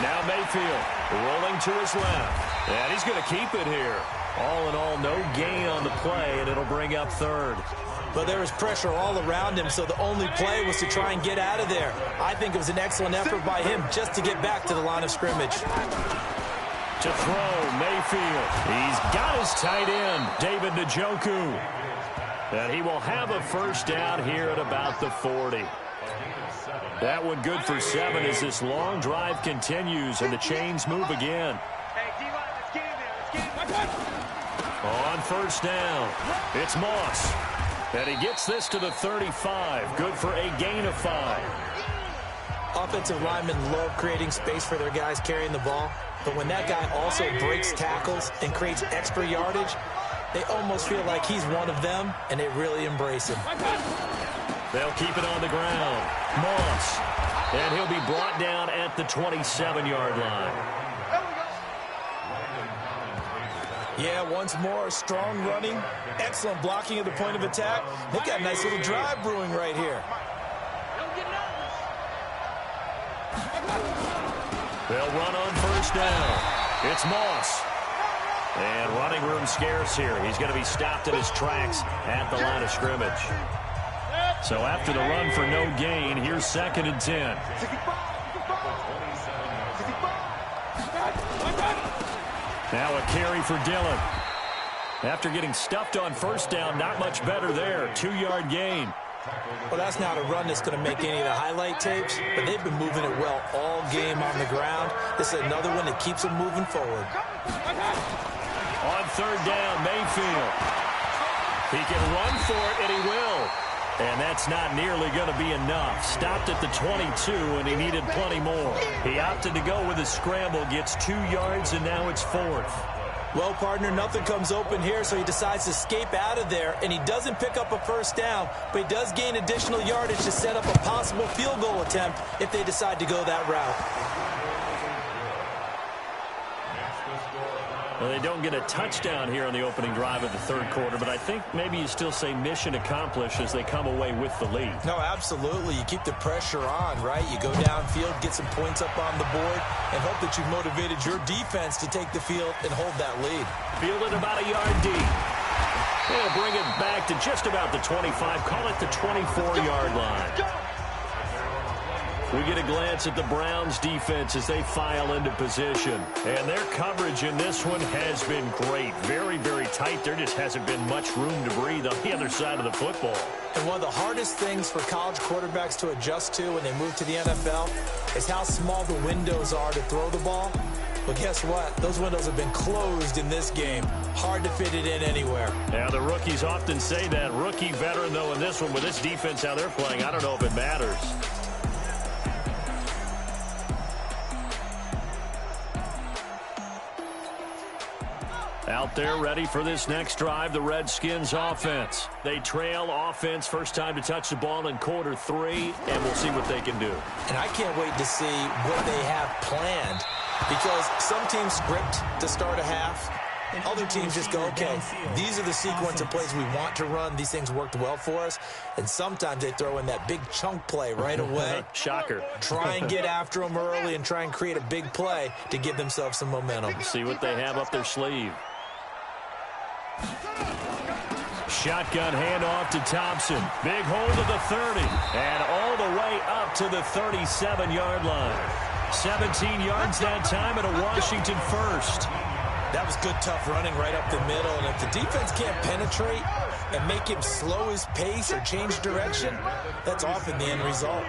Now Mayfield rolling to his left. And he's going to keep it here. All in all, no gain on the play, and it'll bring up 3rd. But there was pressure all around him, so the only play was to try and get out of there. I think it was an excellent effort by him just to get back to the line of scrimmage. To throw, Mayfield. He's got his tight end, David Njoku. And he will have a first down here at about the 40. That one good for 7 as this long drive continues and the chains move again. On 1st down, it's Moss. And he gets this to the 35. Good for a gain of 5. Offensive linemen love creating space for their guys carrying the ball. But when that guy also breaks tackles and creates extra yardage, they almost feel like he's one of them, and they really embrace him. They'll keep it on the ground. Moss. And he'll be brought down at the 27-yard line. Yeah, once more, strong running, excellent blocking at the point of attack. They got a nice little drive brewing right here. They'll run on 1st down. It's Moss. And running room scarce here. He's going to be stopped in his tracks at the line of scrimmage. So after the run for no gain, here's 2nd and 10. Now a carry for Dillon. After getting stuffed on 1st down, not much better there. 2-yard gain. Well, that's not a run that's going to make any of the highlight tapes, but they've been moving it well all game on the ground. This is another one that keeps them moving forward. On third down, Mayfield. He can run for it, and he will. And that's not nearly going to be enough. Stopped at the 22, and he needed plenty more. He opted to go with a scramble, gets 2 yards, and now it's 4th. Well, partner, nothing comes open here, so he decides to escape out of there, and he doesn't pick up a first down, but he does gain additional yardage to set up a possible field goal attempt if they decide to go that route. Well, they don't get a touchdown here on the opening drive of the third quarter, but I think maybe you still say mission accomplished as they come away with the lead. No, absolutely. You keep the pressure on, right? You go downfield, get some points up on the board, and hope that you've motivated your defense to take the field and hold that lead. Fielded about a yard deep. They'll bring it back to just about the 25, call it the 24-yard line. We get a glance at the Browns defense as they file into position. And their coverage in this one has been great. Very, very tight. There just hasn't been much room to breathe on the other side of the football. And one of the hardest things for college quarterbacks to adjust to when they move to the NFL is how small the windows are to throw the ball. But guess what? Those windows have been closed in this game. Hard to fit it in anywhere. Now, the rookies often say that. Rookie, veteran, though, in this one, with this defense, how they're playing, I don't know if it matters. Out there ready for this next drive, the Redskins offense. They trail offense, first time to touch the ball in quarter 3, and we'll see what they can do. And I can't wait to see what they have planned, because some teams script to start a half. Other teams just go, okay, these are the sequence of plays we want to run. These things worked well for us. And sometimes they throw in that big chunk play right away. Shocker. Try and get after them early and try and create a big play to give themselves some momentum. See what they have up their sleeve. Shotgun handoff to Thompson. Big hold of the 30. And all the way up to the 37-yard line. 17 yards that time and a Washington first. That was good, tough running right up the middle. And if the defense can't penetrate and make him slow his pace or change direction, that's often the end result.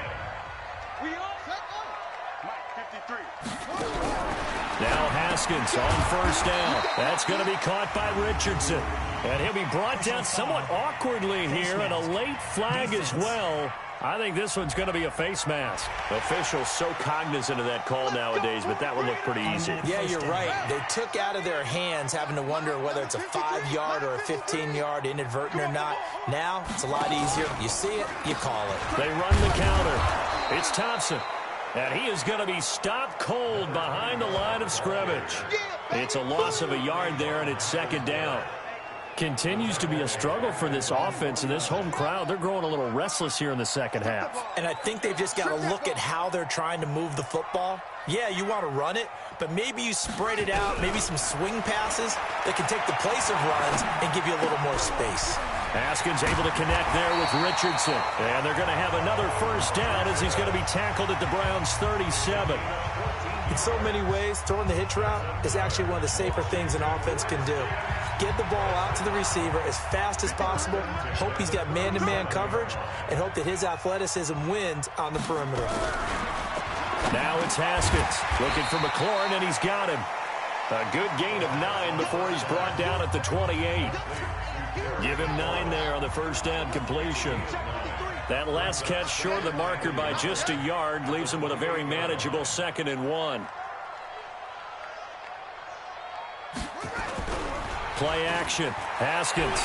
Now Haskins on first down. That's going to be caught by Richardson. And he'll be brought down somewhat awkwardly here, and a late flag as well. I think this one's going to be a face mask. Officials so cognizant of that call nowadays, but that one looked pretty easy. Yeah, you're right. They took out of their hands having to wonder whether it's a 5-yard or a 15-yard, inadvertent or not. Now, it's a lot easier. You see it, you call it. They run the counter. It's Thompson. And he is going to be stopped cold behind the line of scrimmage. It's a loss of a yard there, and it's second down. Continues to be a struggle for this offense and this home crowd. They're growing a little restless here in the second half. And I think they've just got to look at how they're trying to move the football. Yeah, you want to run it, but maybe you spread it out, maybe some swing passes that can take the place of runs and give you a little more space. Haskins able to connect there with Richardson. And they're going to have another first down as he's going to be tackled at the Browns' 37. In so many ways, throwing the hitch route is actually one of the safer things an offense can do. Get the ball out to the receiver as fast as possible, hope he's got man-to-man coverage, and hope that his athleticism wins on the perimeter. Now it's Haskins looking for McLaurin, and he's got him. A good gain of 9 before he's brought down at the 28. Give him 9 there on the first down completion. That last catch short of the marker by just a yard leaves him with a very manageable 2nd and 1. Play action. Haskins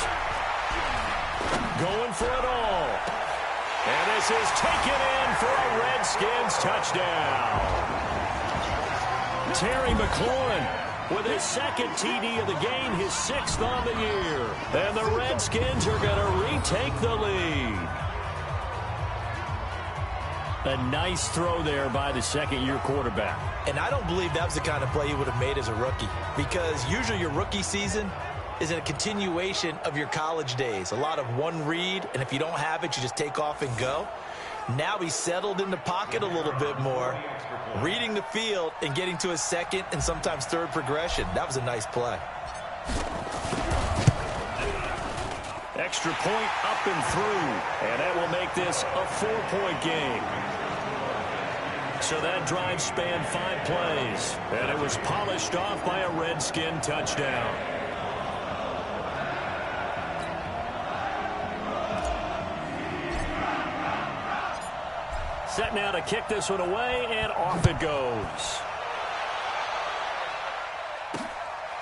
going for it all. And this is taken in for a Redskins touchdown. Terry McLaurin with his 2nd TD of the game, his 6th on the year. And the Redskins are going to retake the lead. A nice throw there by the second-year quarterback. And I don't believe that was the kind of play he would have made as a rookie, because usually your rookie season is a continuation of your college days. A lot of one read, and if you don't have it, you just take off and go. Now he's settled in the pocket a little bit more, reading the field and getting to his 2nd and sometimes 3rd progression. That was a nice play. Extra point up and through. And that will make this a 4-point game. So that drive spanned 5 plays. And it was polished off by a Redskin touchdown. Set now to kick this one away, and off it goes.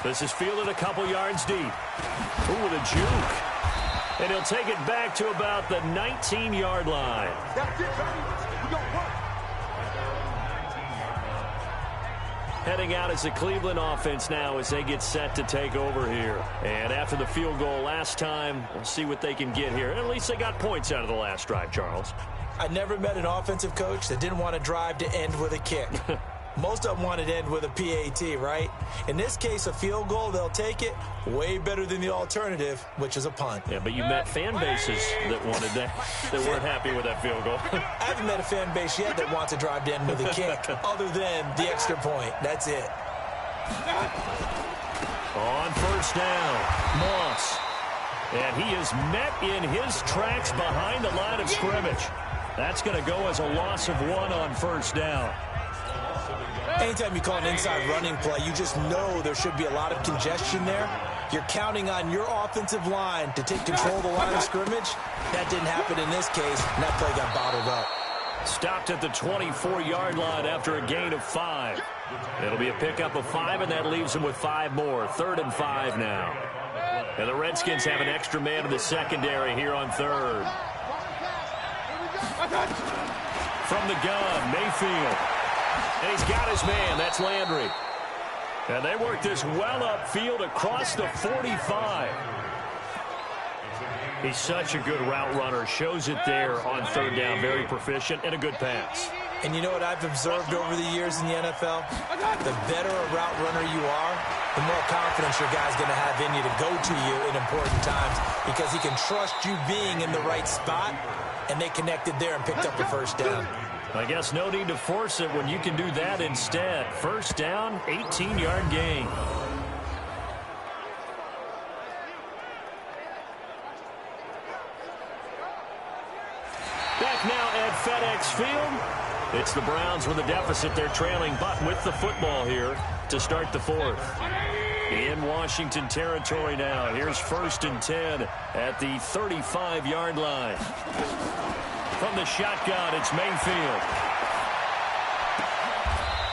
This is fielded a couple yards deep. Ooh, the juke. And he'll take it back to about the 19-yard line. That's it, baby. We gonna work. Heading out as the Cleveland offense now as they get set to take over here. And after the field goal last time, we'll see what they can get here. At least they got points out of the last drive, Charles. I never met an offensive coach that didn't want to drive to end with a kick. Most of them wanted to end with a PAT, right? In this case, a field goal, they'll take it. Way better than the alternative, which is a punt. Yeah, but you met fan bases that wanted that weren't happy with that field goal. I haven't met a fan base yet that wants to drive to end with a kick, other than the extra point. That's it. On first down, Moss. And he is met in his tracks behind the line of scrimmage. That's going to go as a loss of 1 on first down. Anytime you call an inside running play, you just know there should be a lot of congestion there. You're counting on your offensive line to take control of the line of scrimmage. That didn't happen in this case, and that play got bottled up. Stopped at the 24-yard line after a gain of 5. It'll be a pickup of 5, and that leaves them with 5 more. 3rd and 5 now. And the Redskins have an extra man in the secondary here on 3rd. From the gun, Mayfield. And he's got his man. That's Landry. And they work this well upfield across the 45. He's such a good route runner. Shows it there on 3rd down. Very proficient and a good pass. And you know what I've observed over the years in the NFL? The better a route runner you are, the more confidence your guy's going to have in you to go to you in important times because he can trust you being in the right spot, and they connected there and picked up a first down. I guess no need to force it when you can do that instead. First down, 18-yard gain. Back now at FedEx Field. It's the Browns with a deficit. They're trailing, but with the football here to start the 4th. In Washington territory now. Here's 1st and 10 at the 35-yard line. From the shotgun, it's Mayfield.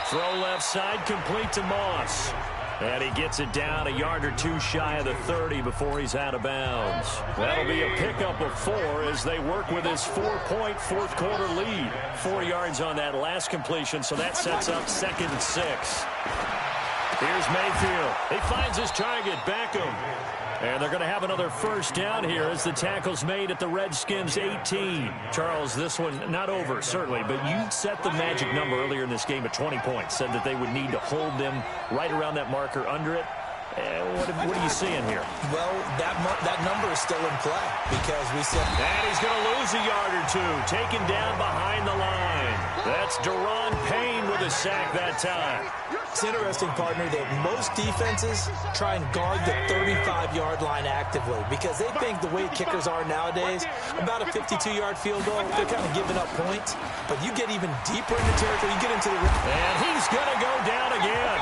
Throw left side, complete to Moss. And he gets it down a yard or 2 shy of the 30 before he's out of bounds. That'll be a pickup of 4 as they work with his 4-point 4th quarter lead. 4 yards on that last completion, so that sets up 2nd and 6. Here's Mayfield. He finds his target, Beckham. And they're going to have another first down here as the tackle's made at the Redskins' 18. Charles, this one not over, certainly, but you set the magic number earlier in this game at 20 points. Said that they would need to hold them right around that marker under it. What are you seeing here? Well, that number is still in play because we said... And he's going to lose a yard or 2, taken down behind the line. That's Deron Payne with a sack that time. It's interesting, partner, that most defenses try and guard the 35-yard line actively because they think the way kickers are nowadays, about a 52-yard field goal, they're kind of giving up points. But you get even deeper in the territory, you get into the... And he's going to go down again.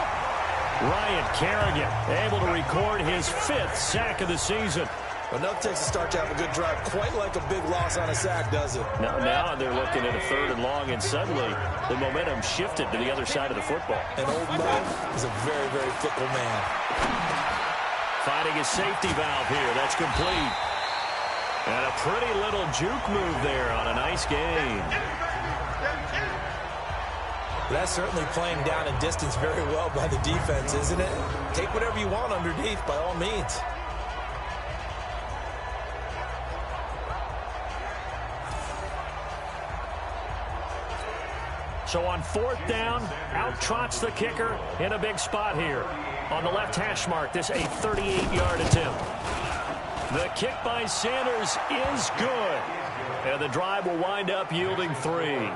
Ryan Kerrigan able to record his 5th sack of the season. Enough takes to start to have a good drive, quite like a big loss on a sack, does it? Now they're looking at a 3rd and long, and suddenly the momentum shifted to the other side of the football. And old Mo is a very, very fickle man. Finding his safety valve here. That's complete. And a pretty little juke move there on a nice game. That's certainly playing down and distance very well by the defense, isn't it? Take whatever you want underneath, by all means. So on 4th down, out trots the kicker in a big spot here. On the left hash mark, this a 38-yard attempt. The kick by Sanders is good. And the drive will wind up yielding 3.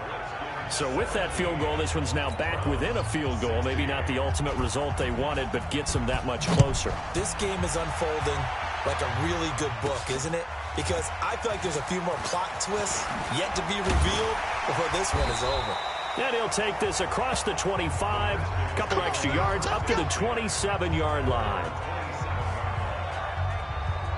So with that field goal, this one's now back within a field goal. Maybe not the ultimate result they wanted, but gets them that much closer. This game is unfolding like a really good book, isn't it? because I feel like there's a few more plot twists yet to be revealed before this one is over. And he'll take this across the 25, a couple extra yards, up to the 27-yard line.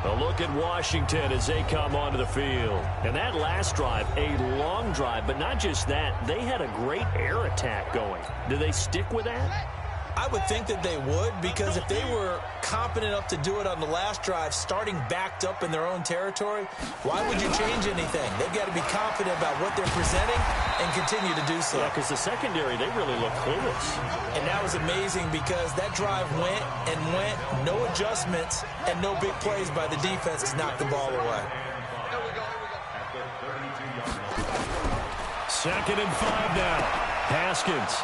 A look at Washington as they come onto the field. And that last drive, a long drive, but not just that, they had a great air attack going. Do they stick with that? I would think that they would, because if they were confident enough to do it on the last drive, starting backed up in their own territory, why would you change anything? They've got to be confident about what they're presenting and continue to do so. Yeah, because the secondary, they really look clueless. And that was amazing because that drive went and went, no adjustments and no big plays by the defense to knock the ball away. Second and 5 now. Haskins.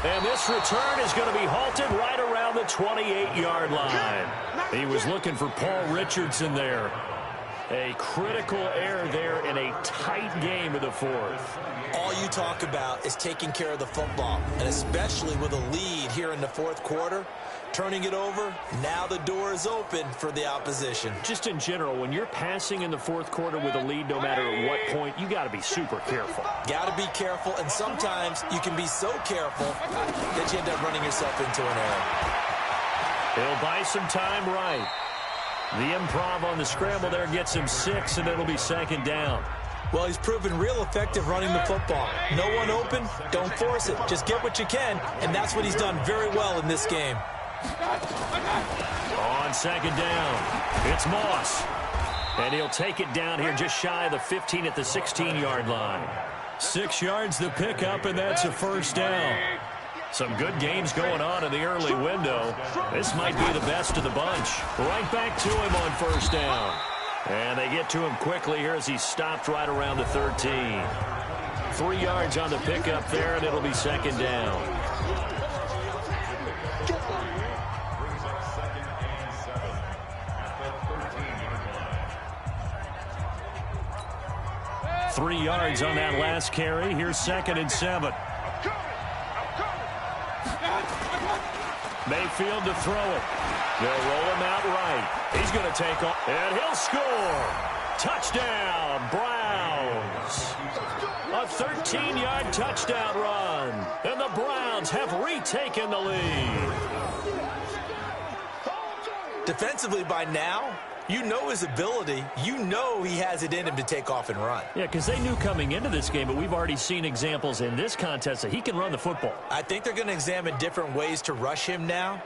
And this return is going to be halted right around the 28-yard line. He was looking for Paul Richardson there. A critical error there in a tight game of the fourth. All you talk about is taking care of the football, and especially with a lead here in the fourth quarter, turning it over, now the door is open for the opposition. Just in general, when you're passing in the fourth quarter with a lead, no matter at what point, you got to be super careful. Got to be careful, and sometimes you can be so careful that you end up running yourself into an error. He'll buy some time right. The improv on the scramble there gets him 6, and it'll be second down. Well, he's proven real effective running the football. No one open, don't force it. Just get what you can, and that's what he's done very well in this game. On second down, it's Moss. And he'll take it down here just shy of the 15 at the 16-yard line. 6 yards the pickup, and that's a first down. Some good games going on in the early window. This might be the best of the bunch. Right back to him on first down. And they get to him quickly here as he stopped right around the 13. 3 yards on the pickup there, and it'll be second down. Three yards on that last carry. Here's second and 7. Mayfield to throw it. They'll roll him out right. He's going to take off, and he'll score. Touchdown, Browns. A 13-yard touchdown run. And the Browns have retaken the lead. Defensively by now, you know his ability. You know he has it in him to take off and run. Yeah, because they knew coming into this game, but we've already seen examples in this contest that he can run the football. I think they're going to examine different ways to rush him now.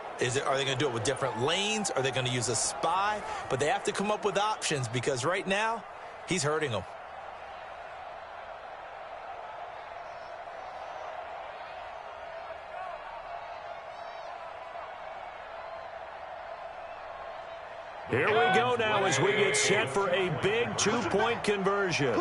Are they going to do it with different lanes? Are they going to use a spy? But they have to come up with options because right now, he's hurting them. Here we go now as we get set for a big 2-point conversion.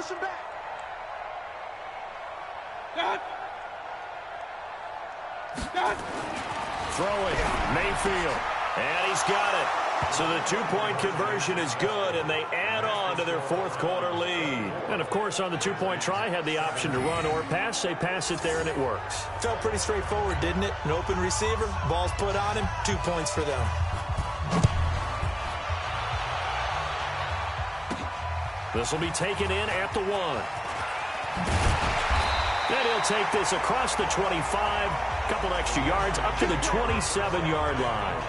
Throwing, Mayfield, and he's got it. So the 2-point conversion is good, and they add on to their fourth quarter lead. And, of course, on the 2-point try, had the option to run or pass. They pass it there, and it works. Felt pretty straightforward, didn't it? An open receiver, ball's put on him, 2 points for them. This will be taken in at the 1. Then he'll take this across the 25. Couple extra yards up to the 27-yard line.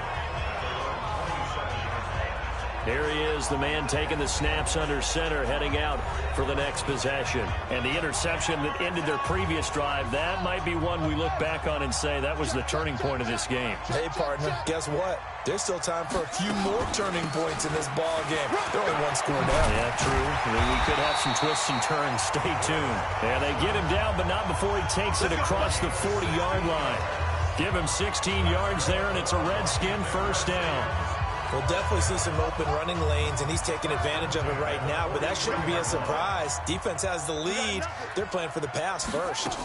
Here he is, the man taking the snaps under center, heading out for the next possession. And the interception that ended their previous drive, that might be one we look back on and say that was the turning point of this game. Hey, partner, guess what? There's still time for a few more turning points in this ball game. They're only one score down. Yeah, true. We could have some twists and turns. Stay tuned. And they get him down, but not before he takes it across the 40-yard line. Give him 16 yards there, and it's a Redskin first down. We'll definitely see some open running lanes, and he's taking advantage of it right now, but that shouldn't be a surprise. Defense has the lead. They're playing for the pass first.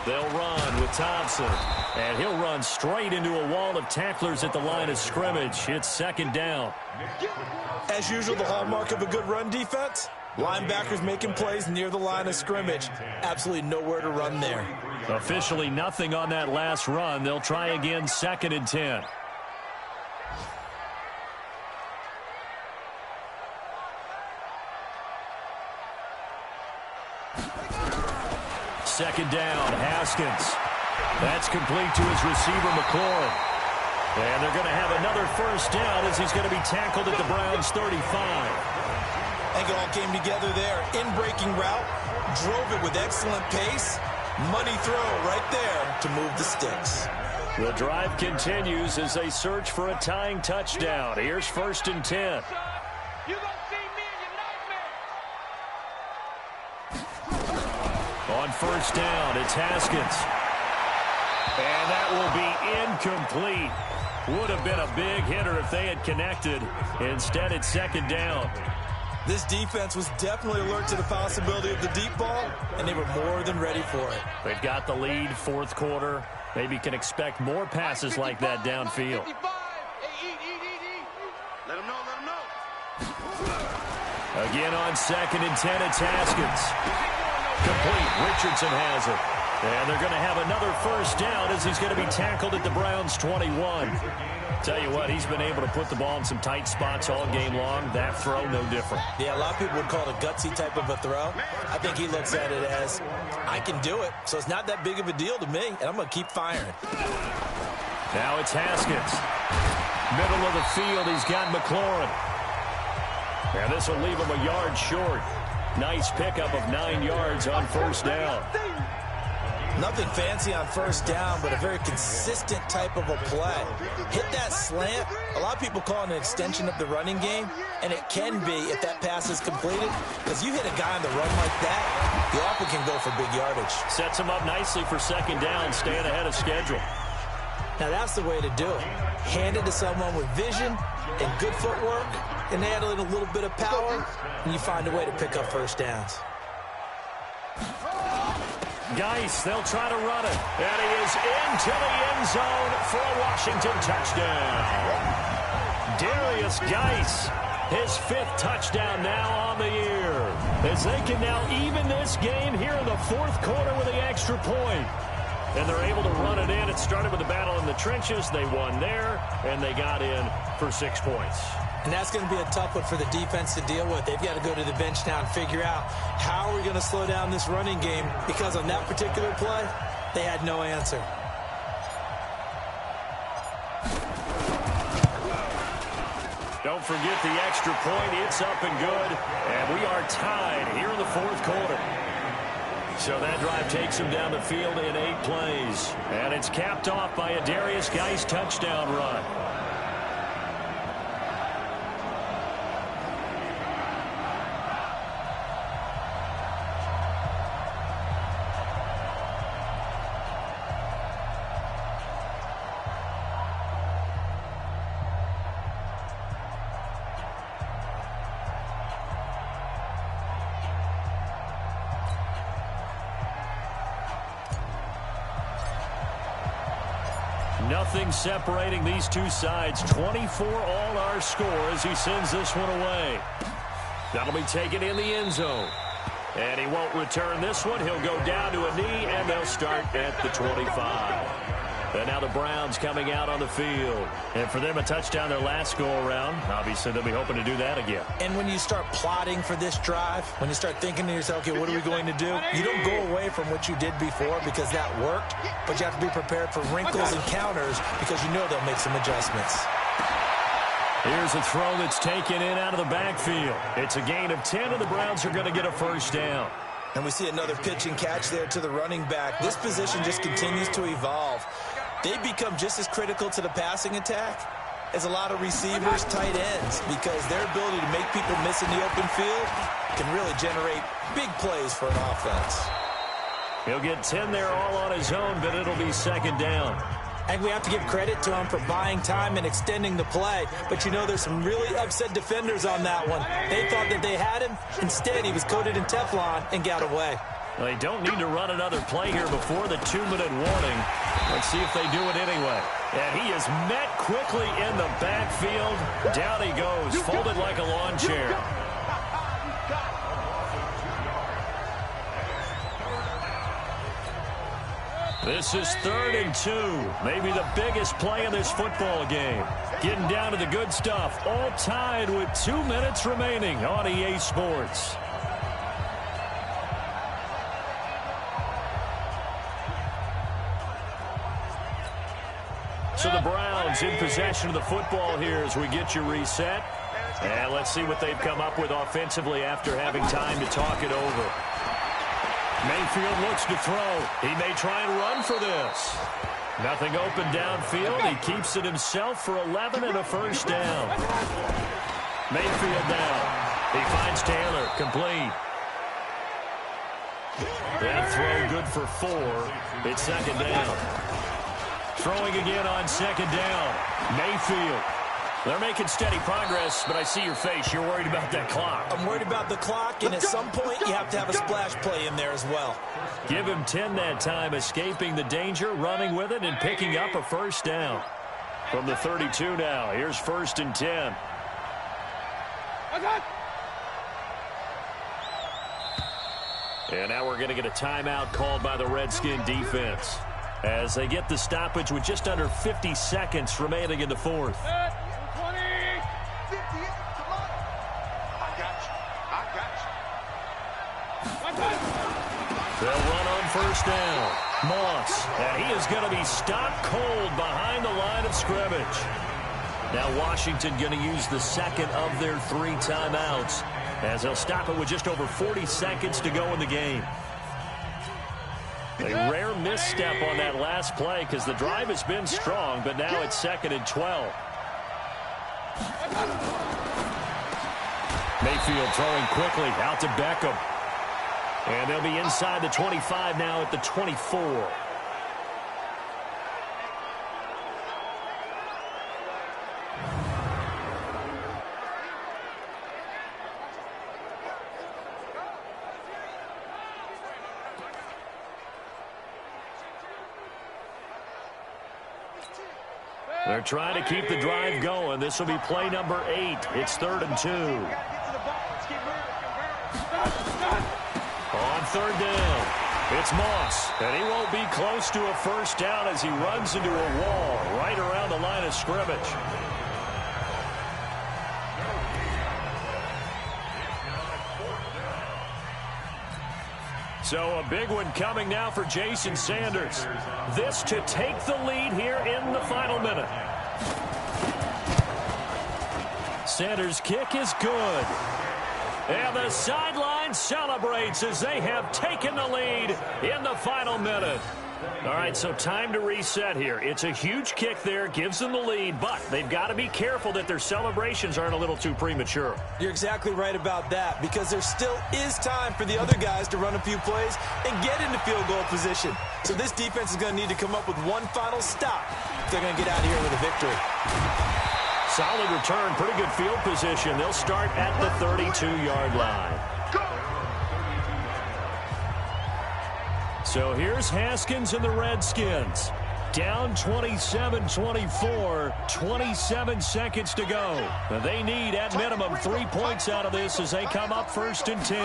They'll run with Thompson, and he'll run straight into a wall of tacklers at the line of scrimmage. It's second down. As usual, the hallmark of a good run defense, linebackers making plays near the line of scrimmage. Absolutely nowhere to run there. Officially nothing on that last run. They'll try again, second and 10. second down. Haskins. That's complete to his receiver, McLaurin. And they're going to have another first down as he's going to be tackled at the Browns' 35. I think it all came together there. In-breaking route, drove it with excellent pace. Money throw right there to move the sticks. The drive continues as they search for a tying touchdown. Here's 1st and 10. You gonna see me in your nightmare. On first down, it's Haskins. And that will be incomplete. Would have been a big hitter if they had connected. Instead, it's second down. This defense was definitely alert to the possibility of the deep ball, and they were more than ready for it. They've got the lead, 4th quarter. Maybe can expect more passes like that downfield. Let him know, let him know. Again on 2nd and 10, it's Haskins. Complete. Richardson has it. And they're going to have another first down as he's going to be tackled at the Browns' 21. Tell you what, he's been able to put the ball in some tight spots all game long. That throw, no different. Yeah, a lot of people would call it a gutsy type of a throw. I think he looks at it as, I can do it, so it's not that big of a deal to me, and I'm going to keep firing. Now it's Haskins. Middle of the field, he's got McLaurin. And this will leave him a yard short. Nice pickup of 9 yards on first down. Nothing fancy on first down, but a very consistent type of a play. Hit that slant. A lot of people call it an extension of the running game, and it can be if that pass is completed, because you hit a guy on the run like that, you often can go for big yardage. Sets him up nicely for second down, staying ahead of schedule. Now that's the way to do it. Hand it to someone with vision and good footwork, and add a little bit of power, and you find a way to pick up first downs. Geis, they'll try to run it. And he is into the end zone for a Washington touchdown. Darius Geis, his 5th touchdown now on the year. As they can now even this game here in the 4th quarter with the extra point. And they're able to run it in. It started with a battle in the trenches. They won there, and they got in for 6 points. And that's going to be a tough one for the defense to deal with. They've got to go to the bench now and figure out how are we going to slow down this running game, because on that particular play, they had no answer. Don't forget the extra point. It's up and good. And we are tied here in the 4th quarter. So that drive takes him down the field in 8 plays. And it's capped off by a Darius Geis touchdown run. Nothing separating these two sides. 24 all our score as he sends this one away. That'll be taken in the end zone. And he won't return this one. He'll go down to a knee, and they'll start at the 25. And now the Browns coming out on the field. And for them, a touchdown their last go-around. Obviously, they'll be hoping to do that again. And when you start plotting for this drive, when you start thinking to yourself, okay, what are we going to do? You don't go away from what you did before because that worked, but you have to be prepared for wrinkles and counters because you know they'll make some adjustments. Here's a throw that's taken in out of the backfield. It's a gain of 10, and the Browns are going to get a first down. And we see another pitch and catch there to the running back. This position just continues to evolve. They become just as critical to the passing attack as a lot of receivers, tight ends, because their ability to make people miss in the open field can really generate big plays for an offense. He'll get 10 there all on his own, but it'll be second down. And we have to give credit to him for buying time and extending the play. But you know there's some really upset defenders on that one. They thought that they had him. Instead, he was coated in Teflon and got away. Well, they don't need to run another play here before the 2-minute warning. Let's see if they do it anyway. And he is met quickly in the backfield. Down he goes, folded like a lawn chair. This is 3rd and 2. Maybe the biggest play in this football game. Getting down to the good stuff. All tied with 2 minutes remaining on EA Sports. So the Browns in possession of the football here as we get you reset. And let's see what they've come up with offensively after having time to talk it over. Mayfield looks to throw. He may try and run for this. Nothing open downfield. He keeps it himself for 11 and a first down. Mayfield down. He finds Taylor. Complete. That throw good for 4. It's second down. Throwing again on second down. Mayfield. They're making steady progress, but I see your face. You're worried about that clock. I'm worried about the clock, and at some point, you have to have a splash play in there as well. Give him 10 that time, escaping the danger, running with it, and picking up a first down. From the 32 now, here's 1st and 10. And now we're going to get a timeout called by the Redskin defense as they get the stoppage with just under 50 seconds remaining in the 4th. They'll run on first down. Moss, and he is going to be stopped cold behind the line of scrimmage. Now Washington going to use the second of their 3 timeouts as they'll stop it with just over 40 seconds to go in the game. A rare misstep on that last play because the drive has been strong, but now it's 2nd and 12. Mayfield throwing quickly out to Beckham. And they'll be inside the 25 now at the 24. They're trying to keep the drive going. This will be play number 8. It's 3rd and 2. On 3rd down, it's Moss, and he won't be close to a first down as he runs into a wall right around the line of scrimmage. So a big one coming now for Jason Sanders. This to take the lead here in the final minute. Sanders' kick is good. And the sideline celebrates as they have taken the lead in the final minute. All right, so time to reset here. It's a huge kick there, gives them the lead, but they've got to be careful that their celebrations aren't a little too premature. You're exactly right about that because there still is time for the other guys to run a few plays and get into field goal position. So this defense is going to need to come up with one final stop if they're going to get out of here with a victory. Solid return, pretty good field position. They'll start at the 32-yard line. So here's Haskins and the Redskins. Down 27-24, 27 seconds to go. They need, at minimum, 3 points out of this as they come up 1st and 10.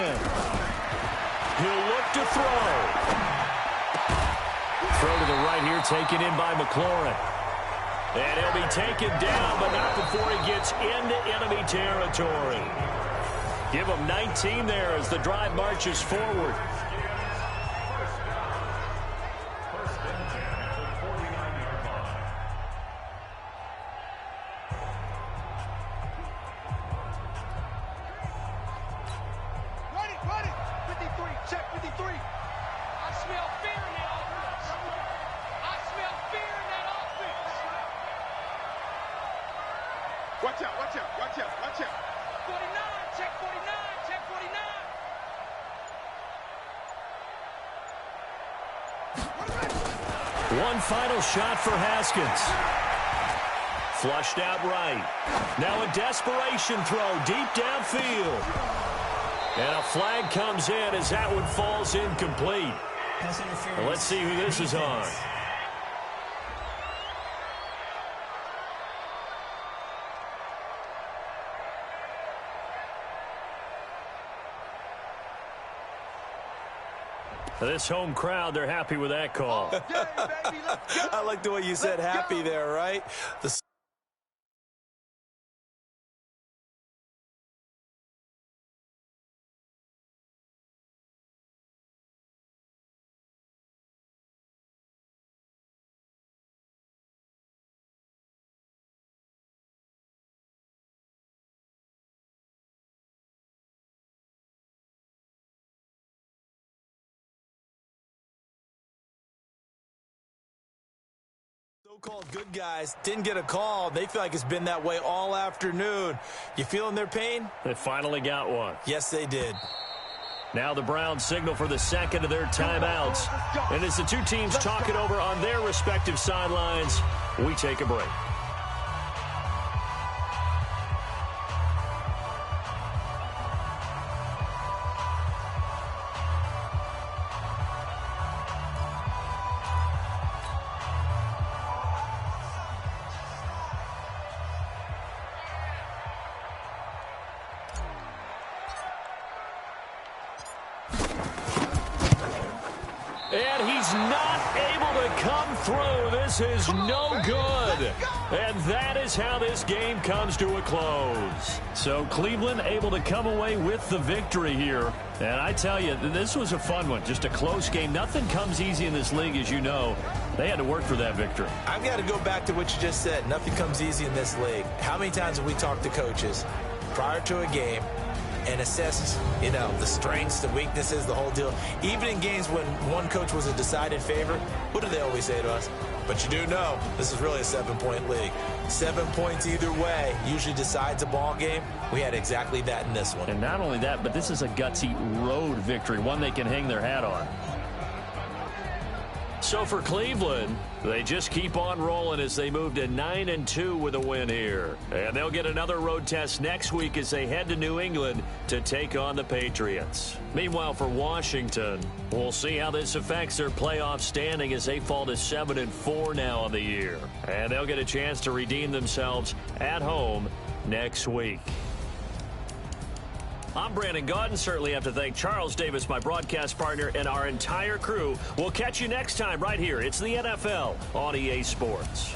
He'll look to throw. Throw to the right here, taken in by McLaurin. And he'll be taken down, but not before he gets into enemy territory. Give him 19 there as the drive marches forward. Watch out, watch out, watch out, watch out. 49, check 49, check 49. One final shot for Haskins. Flushed out right. Now a desperation throw deep downfield. And a flag comes in as that one falls incomplete. Well, let's see who this is on. This home crowd, they're happy with that call. I like the way you said happy there, right? The So-called good guys didn't get a call. They feel like it's been that way all afternoon. You feeling their pain? They finally got one. Yes, they did. Now the Browns signal for the second of their timeouts. And as the two teams talk it over on their respective sidelines, we take a break. And he's not able to come through. This is no good. And that is how this game comes to a close. So Cleveland able to come away with the victory here. And I tell you, this was a fun one. Just a close game. Nothing comes easy in this league, as you know. They had to work for that victory. I've got to go back to what you just said. Nothing comes easy in this league. How many times have we talked to coaches prior to a game and assessed, the strengths, the weaknesses, the whole deal? Even in games when one coach was a decided favorite, what do they always say to us? But you do know this is really a 7-point league. 7 points either way usually decides a ball game. We had exactly that in this one. And not only that, but this is a gutsy road victory, one they can hang their hat on. So for Cleveland, they just keep on rolling as they move to 9-2 with a win here. And they'll get another road test next week as they head to New England to take on the Patriots. Meanwhile, for Washington, we'll see how this affects their playoff standing as they fall to 7-4 now on the year. And they'll get a chance to redeem themselves at home next week. I'm Brandon Gaudin. Certainly have to thank Charles Davis, my broadcast partner, and our entire crew. We'll catch you next time right here. It's the NFL on EA Sports.